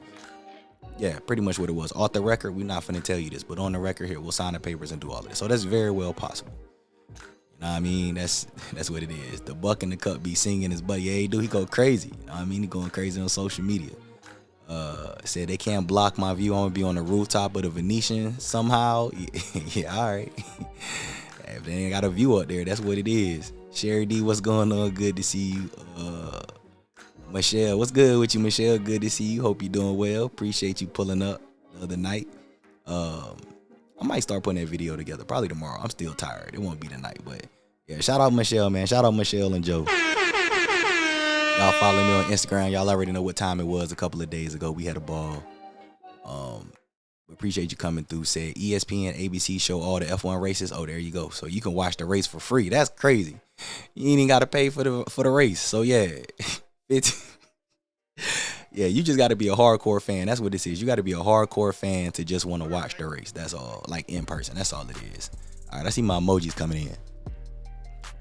Yeah, pretty much what it was. Off the record, we're not finna tell you this, but on the record here, we'll sign the papers and do all of this. So that's very well possible. You know what I mean? That's what it is. The Buck in the Cup be singing his buddy. Hey, dude, he go crazy. You know what I mean? He going crazy on social media. Said they can't block my view. I'm gonna be on the rooftop of the Venetian somehow. Yeah, all right. If they ain't got a view up there, that's what it is. Sherry D, what's going on? Good to see you. Michelle, what's good with you, Michelle? Good to see you. Hope you're doing well. Appreciate you pulling up the other night. I might start putting that video together probably tomorrow. I'm still tired. It won't be tonight, but yeah, shout out Michelle, man. Shout out Michelle and Joe. Y'all follow me on Instagram. Y'all already know what time it was a couple of days ago. We had a ball. We appreciate you coming through. Said ESPN, ABC show all the F1 races. Oh, there you go. So you can watch the race for free. That's crazy. You ain't even got to pay for the race. So yeah, yeah, you just got to be a hardcore fan. That's what this is. You got to be a hardcore fan to just want to watch the race. That's all. Like in person. That's all it is. All right, I see my emojis coming in.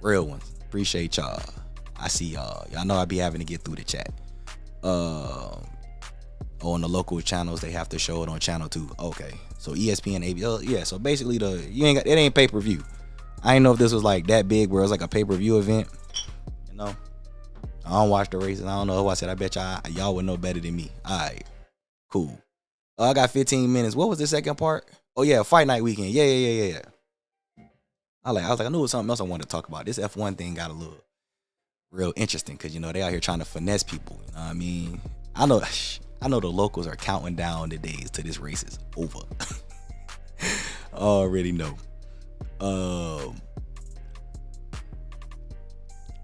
Real ones. Appreciate y'all. I see y'all. Y'all know I be having to get through the chat. On the local channels, they have to show it on channel 2. Okay. So ESPN, ABC. Yeah, so basically it ain't pay-per-view. I didn't know if this was like that big where it was like a pay-per-view event. You know? I don't watch the races. I don't know who I said. I bet y'all would know better than me. All right. Cool. I got 15 minutes. What was the second part? Oh, yeah. Fight night weekend. Yeah. I was like, I knew it was something else I wanted to talk about. This F1 thing got a little real interesting because they out here trying to finesse people. You know what I mean? I know the locals are counting down the days till this race is over. I already know.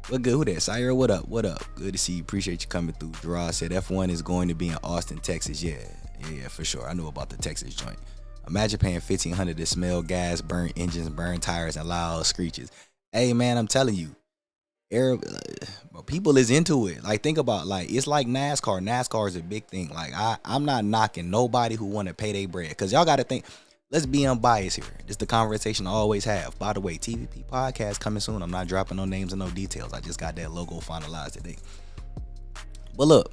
What good? Who that? Sire, what up? What up? Good to see you. Appreciate you coming through. Gerard said F1 is going to be in Austin, Texas. Yeah, for sure. I knew about the Texas joint. Imagine paying $1,500 to smell gas, burn engines, burn tires, and loud screeches. Hey man, I'm telling you, people is into it. Like, think about, like, it's like NASCAR. NASCAR is a big thing. Like, I'm not knocking nobody who want to pay their bread, because y'all got to think. Let's be unbiased here. This is the conversation I always have. By the way, TVP podcast coming soon. I'm not dropping no names and no details. I just got that logo finalized today. But look,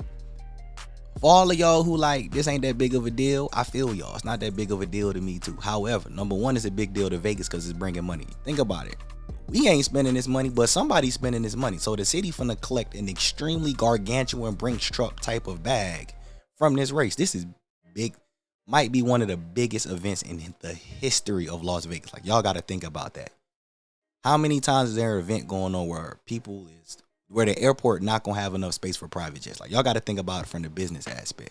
for all of y'all who like, this ain't that big of a deal, I feel y'all. It's not that big of a deal to me too. However, number one, it's a big deal to Vegas because it's bringing money. Think about it. We ain't spending this money, but somebody's spending this money. So the city finna collect an extremely gargantuan Brinks truck type of bag from this race. This is big. Might be one of the biggest events in the history of Las Vegas. Like, y'all got to think about that. How many times is there an event going on where the airport not gonna have enough space for private jets? Like, y'all got to think about it from the business aspect.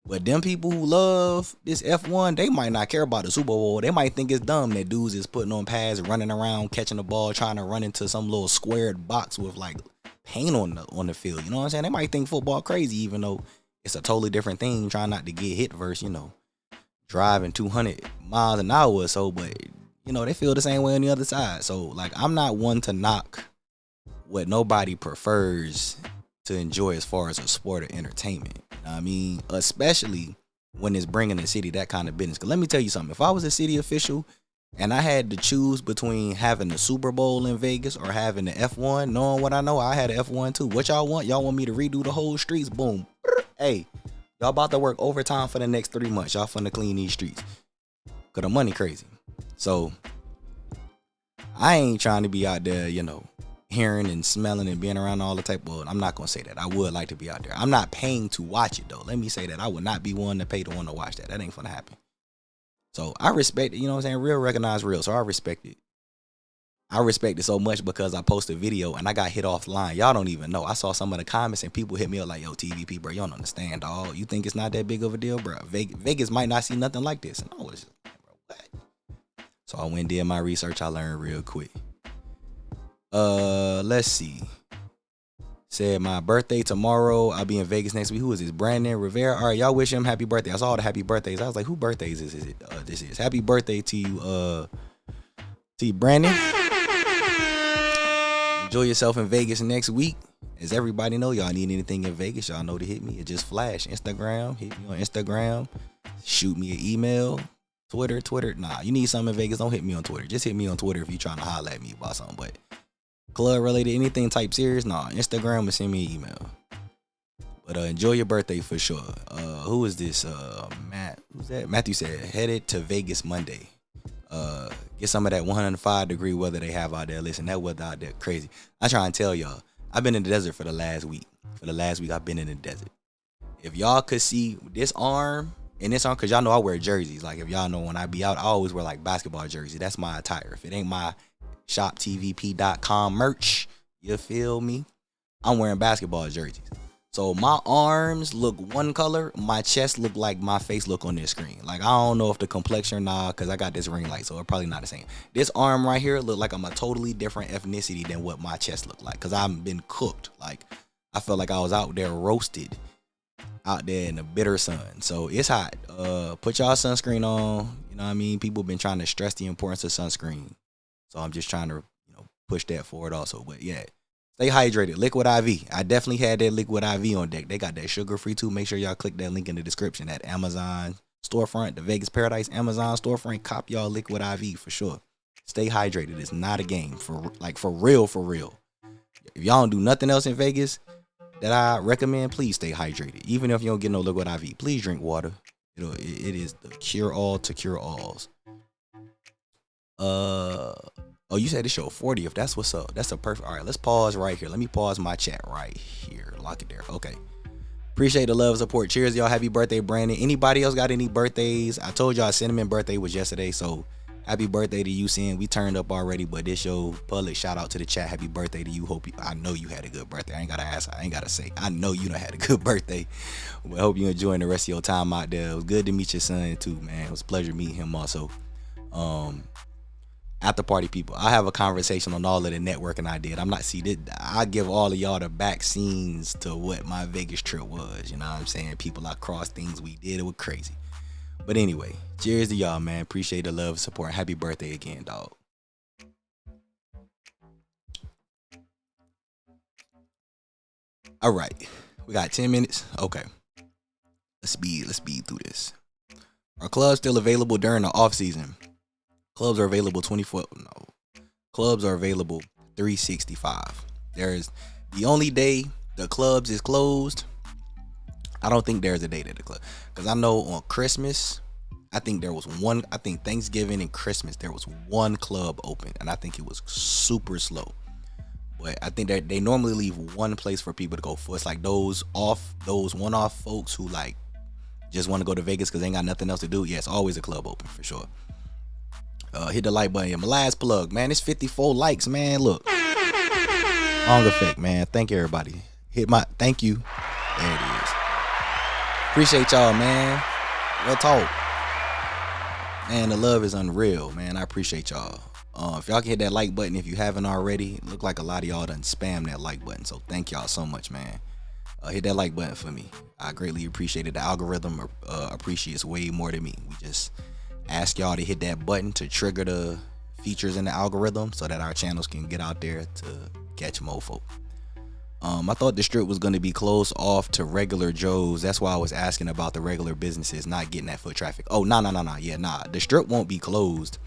But them people who love this F1, they might not care about the Super Bowl. They might think it's dumb that dudes is putting on pads, running around, catching the ball, trying to run into some little squared box with like paint on the field. You know what I'm saying? They might think football crazy, even though it's a totally different thing, trying not to get hit versus, driving 200 miles an hour or so. But, they feel the same way on the other side. So, like, I'm not one to knock what nobody prefers to enjoy as far as a sport or entertainment. You know what I mean? Especially when it's bringing the city that kind of business. Because let me tell you something. If I was a city official and I had to choose between having the Super Bowl in Vegas or having the F1, knowing what I know, I had an F1 too. What y'all want? Y'all want me to redo the whole streets? Boom. Hey, y'all about to work overtime for the next 3 months. Y'all finna clean these streets. Cause the money crazy. So I ain't trying to be out there, hearing and smelling and being around all the type. Well, I'm not gonna say that. I would like to be out there. I'm not paying to watch it though. Let me say that. I would not be one to pay to want to watch that. That ain't gonna happen. So I respect it, you know what I'm saying? Real recognize real. So I respect it. I respect it so much because I posted a video and I got hit offline. Y'all don't even know. I saw some of the comments and people hit me up like, yo, TVP, bro, you don't understand, dog. You think it's not that big of a deal, bro? Vegas might not see nothing like this. And I was just like, bro, what? So I went and did my research. I learned real quick. Let's see. Said my birthday tomorrow. I'll be in Vegas next week. Who is this? Brandon Rivera. All right, y'all wish him happy birthday. I saw all the happy birthdays. I was like, who birthdays is it? This is happy birthday to you, Brandon. Enjoy yourself in Vegas next week. As everybody know, y'all need anything in Vegas, y'all know to hit me. It just flash Instagram. Hit me on Instagram. Shoot me an email. Twitter. Nah, you need something in Vegas, don't hit me on Twitter. Just hit me on Twitter if you're trying to holler at me about something. But club related, anything type serious, nah, Instagram or send me an email. But enjoy your birthday for sure. Who is this? Matt. Who's that? Matthew said, headed to Vegas Monday. Get some of that 105-degree weather they have out there. Listen, that weather out there crazy. I try and tell y'all, I've been in the desert for the last week. I've been in the desert. If y'all could see this arm and this arm, because y'all know I wear jerseys. Like, if y'all know, when I be out, I always wear like basketball jersey. That's my attire. If it ain't my shoptvp.com merch, you feel me? I'm wearing basketball jerseys. So my arms look one color, my chest look like my face look on this screen. Like, I don't know if the complexion or not, because I got this ring light, so it's probably not the same. This arm right here look like I'm a totally different ethnicity than what my chest look like, because I've been cooked. Like, I felt like I was out there roasted, out there in the bitter sun. So it's hot. Put y'all sunscreen on. You know what I mean? People been trying to stress the importance of sunscreen. So I'm just trying to, push that forward also. But yeah. Stay hydrated. Liquid IV. I definitely had that Liquid IV on deck. They got that sugar-free too. Make sure y'all click that link in the description at Amazon storefront, the Vegas Paradise Amazon storefront. Cop y'all Liquid IV for sure. Stay hydrated. It's not a game. For real. If y'all don't do nothing else in Vegas that I recommend, please stay hydrated. Even if you don't get no Liquid IV, please drink water. It is the cure-all to cure-alls. Oh, you said this show 40. If that's what's up, that's a perfect. All right, let's pause right here. Let me pause my chat right here. Lock it there. Okay. Appreciate the love, support. Cheers, y'all. Happy birthday, Brandon. Anybody else got any birthdays? I told y'all Cinnamon birthday was yesterday, so Happy birthday to you, Sin. We turned up already, but this your public shout out to the chat. Happy birthday to you. I know you had a good birthday. I ain't gotta ask. I ain't gotta say. I know you done had a good birthday. But I hope you enjoying the rest of your time out there. It was good to meet your son too, man. It was a pleasure meeting him also. After party people, I have a conversation on all of the networking I did. I give all of y'all the back scenes to what my Vegas trip was. You know what I'm saying? People I crossed, things we did. It was crazy. But anyway, cheers to y'all, man. Appreciate the love, support. Happy birthday again, dog. All right, we got 10 minutes. Okay, let's speed through this. Are clubs still available during the off season? Clubs are available 24. No, clubs are available 365. There's the only day the clubs is closed. I don't think there's a day that the club, because I know on Christmas, I think there was one. I think Thanksgiving and Christmas there was one club open, and I think it was super slow. But I think that they normally leave one place for people to go for. It's like those one-off folks who like just want to go to Vegas because they ain't got nothing else to do. Yeah, it's always a club open for sure. Hit the like button. My last plug, man. It's 54 likes, man. Look, long effect, man. Thank you, everybody. Thank you. There it is. Appreciate y'all, man. Real talk. Man, the love is unreal, man. I appreciate y'all. If y'all can hit that like button if you haven't already, it look like a lot of y'all done spam that like button. So thank y'all so much, man. Hit that like button for me. I greatly appreciate it. The algorithm appreciates way more than me. We just ask y'all to hit that button to trigger the features in the algorithm so that our channels can get out there to catch more folk. I thought the strip was going to be closed off to regular Joes. That's why I was asking about the regular businesses not getting that foot traffic. Oh, no. Yeah, nah. The strip won't be closed.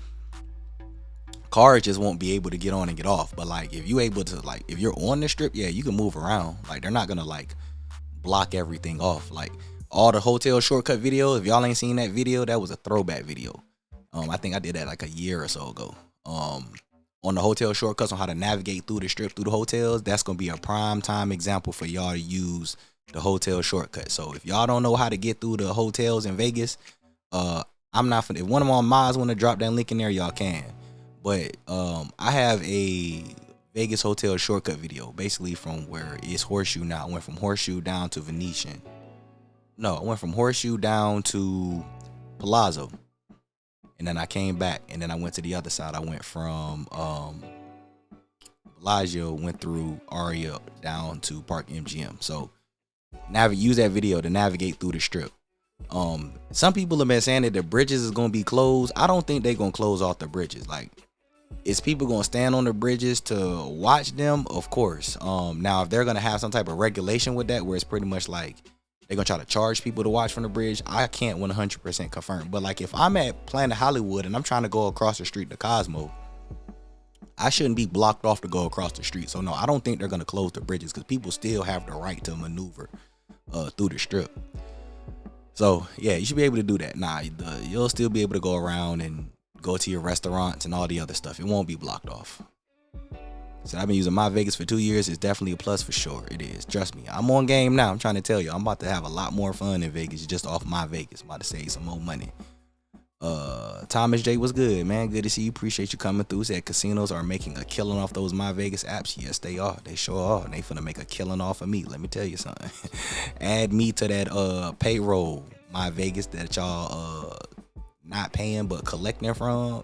Cars just won't be able to get on and get off. But like, if you're on the strip, yeah, you can move around. Like, they're not going to like block everything off. Like all the hotel shortcut videos, if y'all ain't seen that video, that was a throwback video. I think I did that like a year or so ago. On the hotel shortcuts on how to navigate through the strip, through the hotels, that's going to be a prime time example for y'all to use the hotel shortcut. So if y'all don't know how to get through the hotels in Vegas, I'm not finna, if one of my mods want to drop that link in there, y'all can. But I have a Vegas hotel shortcut video, basically from where it's Horseshoe now. I went from Horseshoe down to Venetian. No, I went from Horseshoe down to Palazzo. And then I came back, and then I went to the other side. I went from Bellagio, went through Aria down to Park MGM. So use that video to navigate through the strip. Some people have been saying that the bridges is gonna be closed. I don't think they're gonna close off the bridges. Like, is people gonna stand on the bridges to watch them? Of course. Now if they're gonna have some type of regulation with that, where it's pretty much like they're gonna try to charge people to watch from the bridge, I can't 100% confirm. But like, if I'm at Planet Hollywood and I'm trying to go across the street to Cosmo, I shouldn't be blocked off to go across the street. So no, I don't think they're gonna close the bridges, because people still have the right to maneuver through the strip. So yeah, you should be able to do that. You'll still be able to go around and go to your restaurants and all the other stuff. It won't be blocked off. So I've been using my Vegas for 2 years. It's definitely a plus for sure. It is. Trust me. I'm on game now. I'm trying to tell you. I'm about to have a lot more fun in Vegas just off my Vegas. I'm about to save some more money. Thomas J, was good, man? Good to see you. Appreciate you coming through. Said casinos are making a killing off those My Vegas apps. Yes, they are. They sure are. They finna make a killing off of me. Let me tell you something. Add me to that payroll, My Vegas, that y'all not paying but collecting from.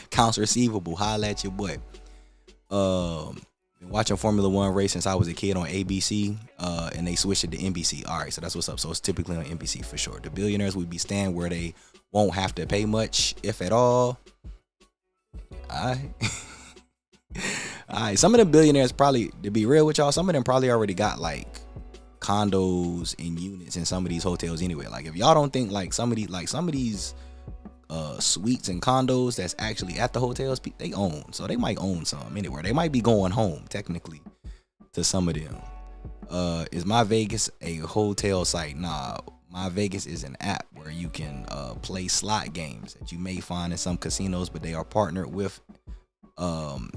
Accounts receivable. Holla at your boy. Been watching Formula One race since I was a kid on ABC, and they switched it to NBC. All right, so that's what's up. So it's typically on NBC for sure. The billionaires would be staying where they won't have to pay much, if at all. All right. Some of the billionaires probably, to be real with y'all, some of them probably already got like condos and units in some of these hotels anyway. Like, if y'all don't think like some of these suites and condos that's actually at the hotels, they own, so they might own some anywhere. They might be going home technically to some of them. Is My Vegas a hotel site? Nah, My Vegas is an app where you can play slot games that you may find in some casinos, but they are partnered with the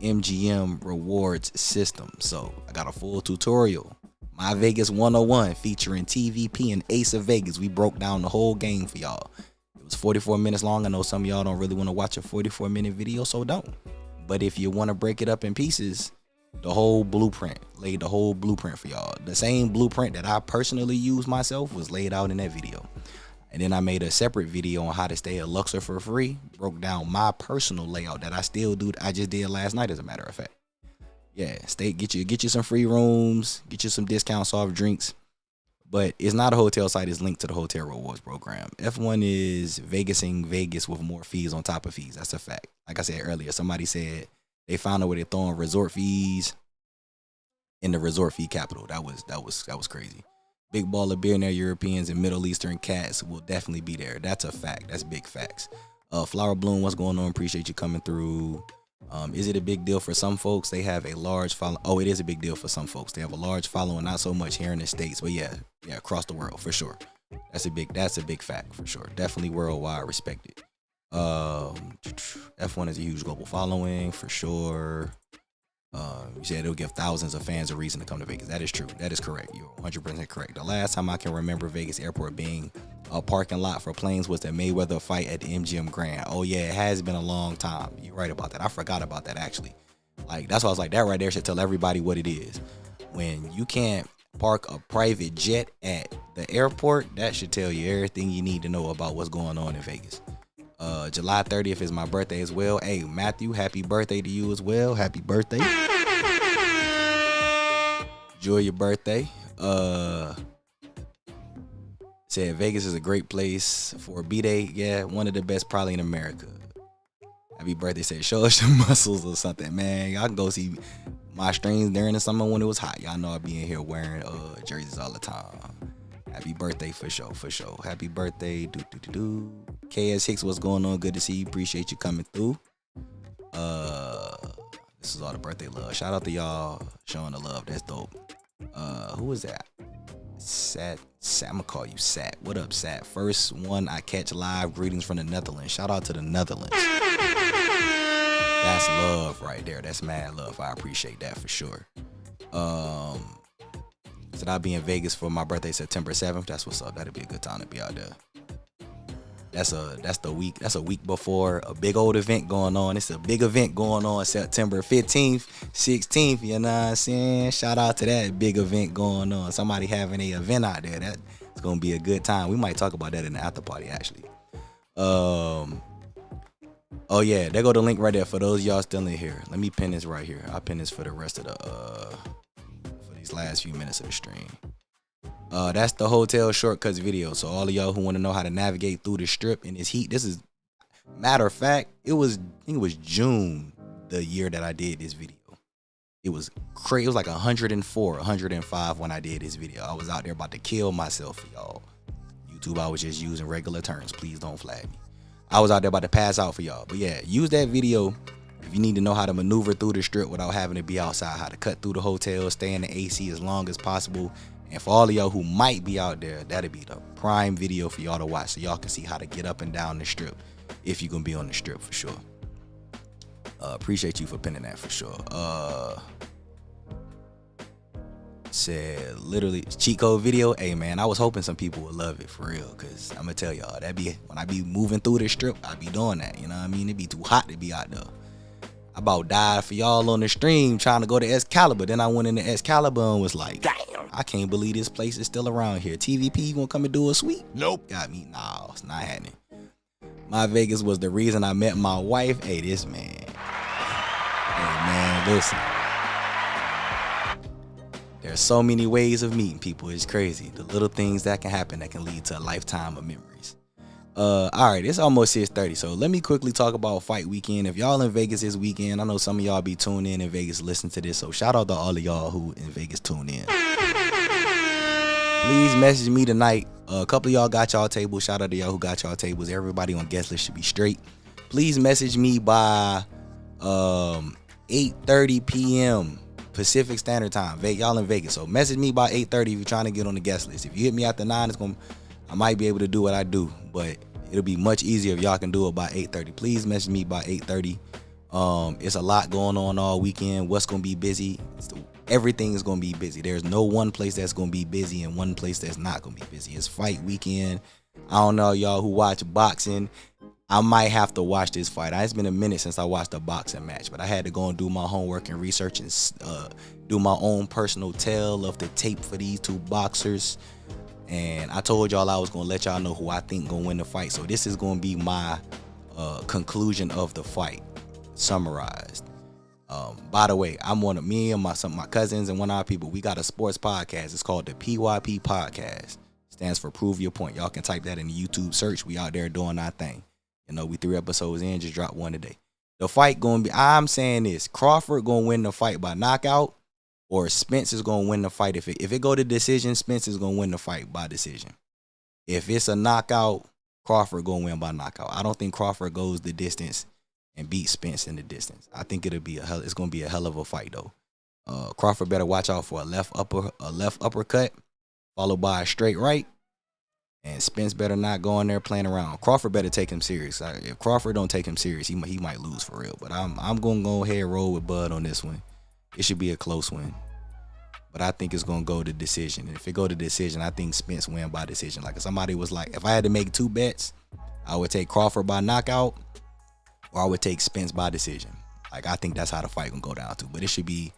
MGM rewards system. So I got a full tutorial, My Vegas 101, featuring TVP and Ace of Vegas. We broke down the whole game for y'all. was 44 minutes long. I know some of y'all don't really want to watch a 44-minute video, so don't. But if you want to break it up in pieces, the whole blueprint, laid the whole blueprint for y'all. The same blueprint that I personally use myself was laid out in that video. And then I made a separate video on how to stay a Luxor for free. Broke down my personal layout that I still do. I just did last night, as a matter of fact. Yeah, get you some free rooms, get you some discounts off drinks. But it's not a hotel site. It's linked to the hotel rewards program. F1 is Vegasing Vegas with more fees on top of fees. That's a fact. Like I said earlier, somebody said they found out where they're throwing resort fees in the resort fee capital. That was crazy. Big ball of billionaire Europeans and Middle Eastern cats will definitely be there. That's a fact. That's big facts. Flower Bloom, what's going on? Appreciate you coming through. Is it a big deal for some folks? They have a large follow. Oh, it is a big deal for some folks. They have a large following, not so much here in the States, but yeah, across the world for sure. That's a big fact for sure. Definitely worldwide respected. F1 is a huge global following for sure. You said it'll give thousands of fans a reason to come to Vegas. That is true. That is correct. You're 100% correct. The last time I can remember Vegas airport being a parking lot for planes was the Mayweather fight at the MGM Grand. Oh yeah, it has been a long time. You're right about that. I forgot about that actually. Like, that's why I was like, that right there should tell everybody what it is. When you can't park a private jet at the airport, that should tell you everything you need to know about what's going on in Vegas. July 30th is my birthday as well. Hey, Matthew, happy birthday to you as well. Happy birthday. Enjoy your birthday. Said Vegas is a great place for a B-Day. Yeah, one of the best probably in America. Happy birthday. Said show us your muscles or something, man. Y'all can go see my streams during the summer when it was hot. Y'all know I be in here wearing jerseys all the time. Happy birthday for sure, for sure. Happy birthday. KS Hicks, what's going on? Good to see you. Appreciate you coming through. This is all the birthday love. Shout out to y'all showing the love. That's dope. Who is that? Sat. I'm gonna call you Sat. What up, Sat? First one I catch live. Greetings from the Netherlands. Shout out to the Netherlands. That's love right there. That's mad love. I appreciate that for sure. Said I'll be in Vegas for my birthday, September 7th. That's what's up. That'll be a good time to be out there. That's a week before a big old event going on. It's a big event going on September 15th, 16th. You know what I'm saying? Shout out to that big event going on. Somebody having an event out there. That's gonna be a good time. We might talk about that in the after party actually. Oh yeah, there go the link right there for those of y'all still in here. Let me pin this right here. I'll pin this for the rest of the for these last few minutes of the stream. That's the hotel shortcuts video. So all of y'all who want to know how to navigate through the strip in this heat, this is matter of fact, I think it was June the year that I did this video. It was crazy. It was like 104, 105 when I did this video. I was out there about to kill myself, y'all. YouTube, I was just using regular terms. Please don't flag me. I was out there about to pass out for y'all. But yeah, use that video if you need to know how to maneuver through the strip without having to be outside, how to cut through the hotel, stay in the AC as long as possible. And for all of y'all who might be out there, that'll be the prime video for y'all to watch so y'all can see how to get up and down the strip if you're going to be on the strip for sure. Appreciate you for pinning that for sure. Said literally cheat code video. Hey man, I was hoping some people would love it for real, because I'm going to tell y'all, when I be moving through the strip, I be doing that. You know what I mean? It be too hot to be out there. I about died for y'all on the stream trying to go to Excalibur. Then I went into Excalibur and was like, damn, I can't believe this place is still around here. TVP, you gonna come and do a sweep? Nope. Got me. Nah, it's not happening. My Vegas was the reason I met my wife. Hey, this man. Hey, man, listen. There's so many ways of meeting people. It's crazy. The little things that can happen that can lead to a lifetime of memories. All right, it's almost 6:30, so let me quickly talk about fight weekend. If y'all in Vegas this weekend, I know some of y'all be tuned in Vegas, listen to this, so shout out to all of y'all who in Vegas tune in. Please message me tonight. A couple of y'all got y'all tables. Shout out to y'all who got y'all tables. Everybody on guest list should be straight. Please message me by 8:30 p.m. Pacific Standard Time. Y'all in Vegas, so message me by 8:30 if you're trying to get on the guest list. If you hit me after 9, I might be able to do what I do, but it'll be much easier if y'all can do it by 8:30. Please message me by 8:30. It's a lot going on all weekend. What's gonna be busy? Everything is gonna be busy. There's no one place that's gonna be busy and one place that's not gonna be busy. It's fight weekend. I don't know y'all who watch boxing. I might have to watch this fight. It's been a minute since I watched a boxing match, but I had to go and do my homework and research and do my own personal tell of the tape for these two boxers. And I told y'all I was gonna let y'all know who I think gonna win the fight. So this is gonna be my conclusion of the fight, summarized. By the way, I'm one of me and some of my cousins and one of our people. We got a sports podcast. It's called the PYP Podcast. Stands for Prove Your Point. Y'all can type that in the YouTube search. We out there doing our thing. You know, we 3 episodes in, just dropped one today. The fight gonna be, I'm saying this, Crawford gonna win the fight by knockout, or Spence is gonna win the fight. If it go to decision, Spence is gonna win the fight by decision. If it's a knockout, Crawford gonna win by knockout. I don't think Crawford goes the distance and beats Spence in the distance. I think it's gonna be a hell of a fight though. Crawford better watch out for a left uppercut, followed by a straight right. And Spence better not go in there playing around. Crawford better take him serious. If Crawford don't take him serious, he might lose for real. But I'm gonna go ahead and roll with Bud on this one. It should be a close one. But I think it's gonna go to decision. And if it go to decision, I think Spence win by decision. Like if somebody was like, if I had to make 2 bets, I would take Crawford by knockout, or I would take Spence by decision. Like I think that's how the fight gonna go down to. But it should be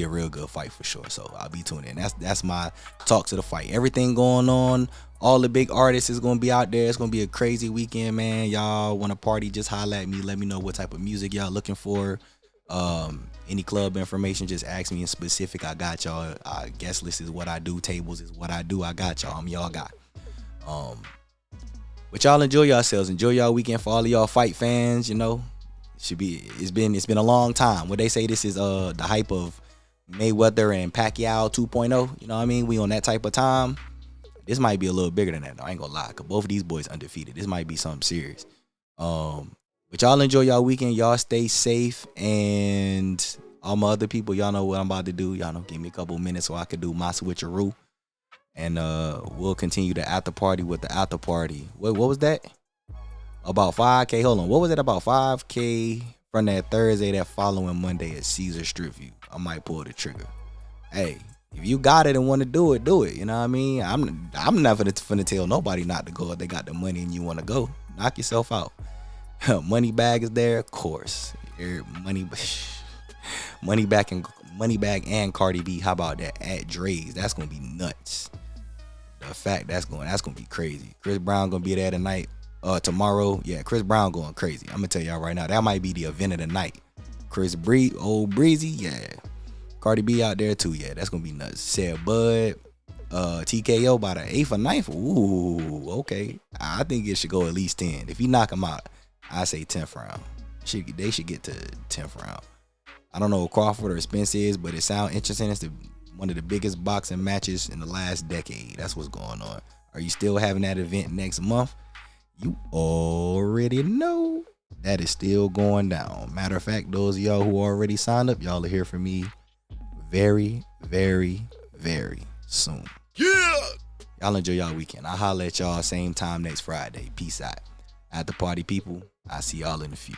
a real good fight for sure. So I'll be tuning in. That's my talk to the fight. Everything going on. All the big artists is gonna be out there. It's gonna be a crazy weekend, man. Y'all want to party? Just holler at me. Let me know what type of music y'all looking for. Any club information, just ask me in specific. I got y'all. Guest list is what I do. Tables is what I do. I got y'all. I'm y'all guy. But y'all enjoy yourselves. Enjoy y'all weekend. For all of y'all fight fans, you know, it's been a long time. What they say, this is the hype of Mayweather and Pacquiao 2.0. You know what I mean? We on that type of time. This might be a little bigger than that. I ain't gonna lie, cause both of these boys undefeated. This might be something serious. But y'all enjoy y'all weekend. Y'all stay safe, and all my other people, y'all know what I'm about to do. Y'all know, give me a couple minutes so I can do my switcheroo, and we'll continue the after party with the after party. What was that? About 5K. Hold on. What was it about 5K from that Thursday, that following Monday at Caesar Strip View? I might pull the trigger. Hey, if you got it and want to do it, do it. You know what I mean? I'm never finna tell nobody not to go if they got the money and you want to go. Knock yourself out. Money bag is there, of course. Money bag and Cardi B. How about that? At Dre's. That's gonna be nuts. The fact that's gonna be crazy. Chris Brown gonna be there tonight. Tomorrow. Yeah, Chris Brown going crazy. I'm gonna tell y'all right now. That might be the event of the night. Old Breezy, yeah. Cardi B out there too, yeah. That's gonna be nuts. Said Bud, TKO by the 8th or 9th. Ooh, okay. I think it should go at least 10. If he knock him out, I say 10th round. They should get to 10th round. I don't know what Crawford or Spence is, but it sounds interesting. It's one of the biggest boxing matches in the last decade. That's what's going on. Are you still having that event next month? You already know that is still going down. Matter of fact, those of y'all who already signed up, y'all will hear from me very, very, very soon. Yeah. Y'all enjoy y'all weekend. I'll holler at y'all same time next Friday. Peace out. At the party, people. I'll see y'all in a few.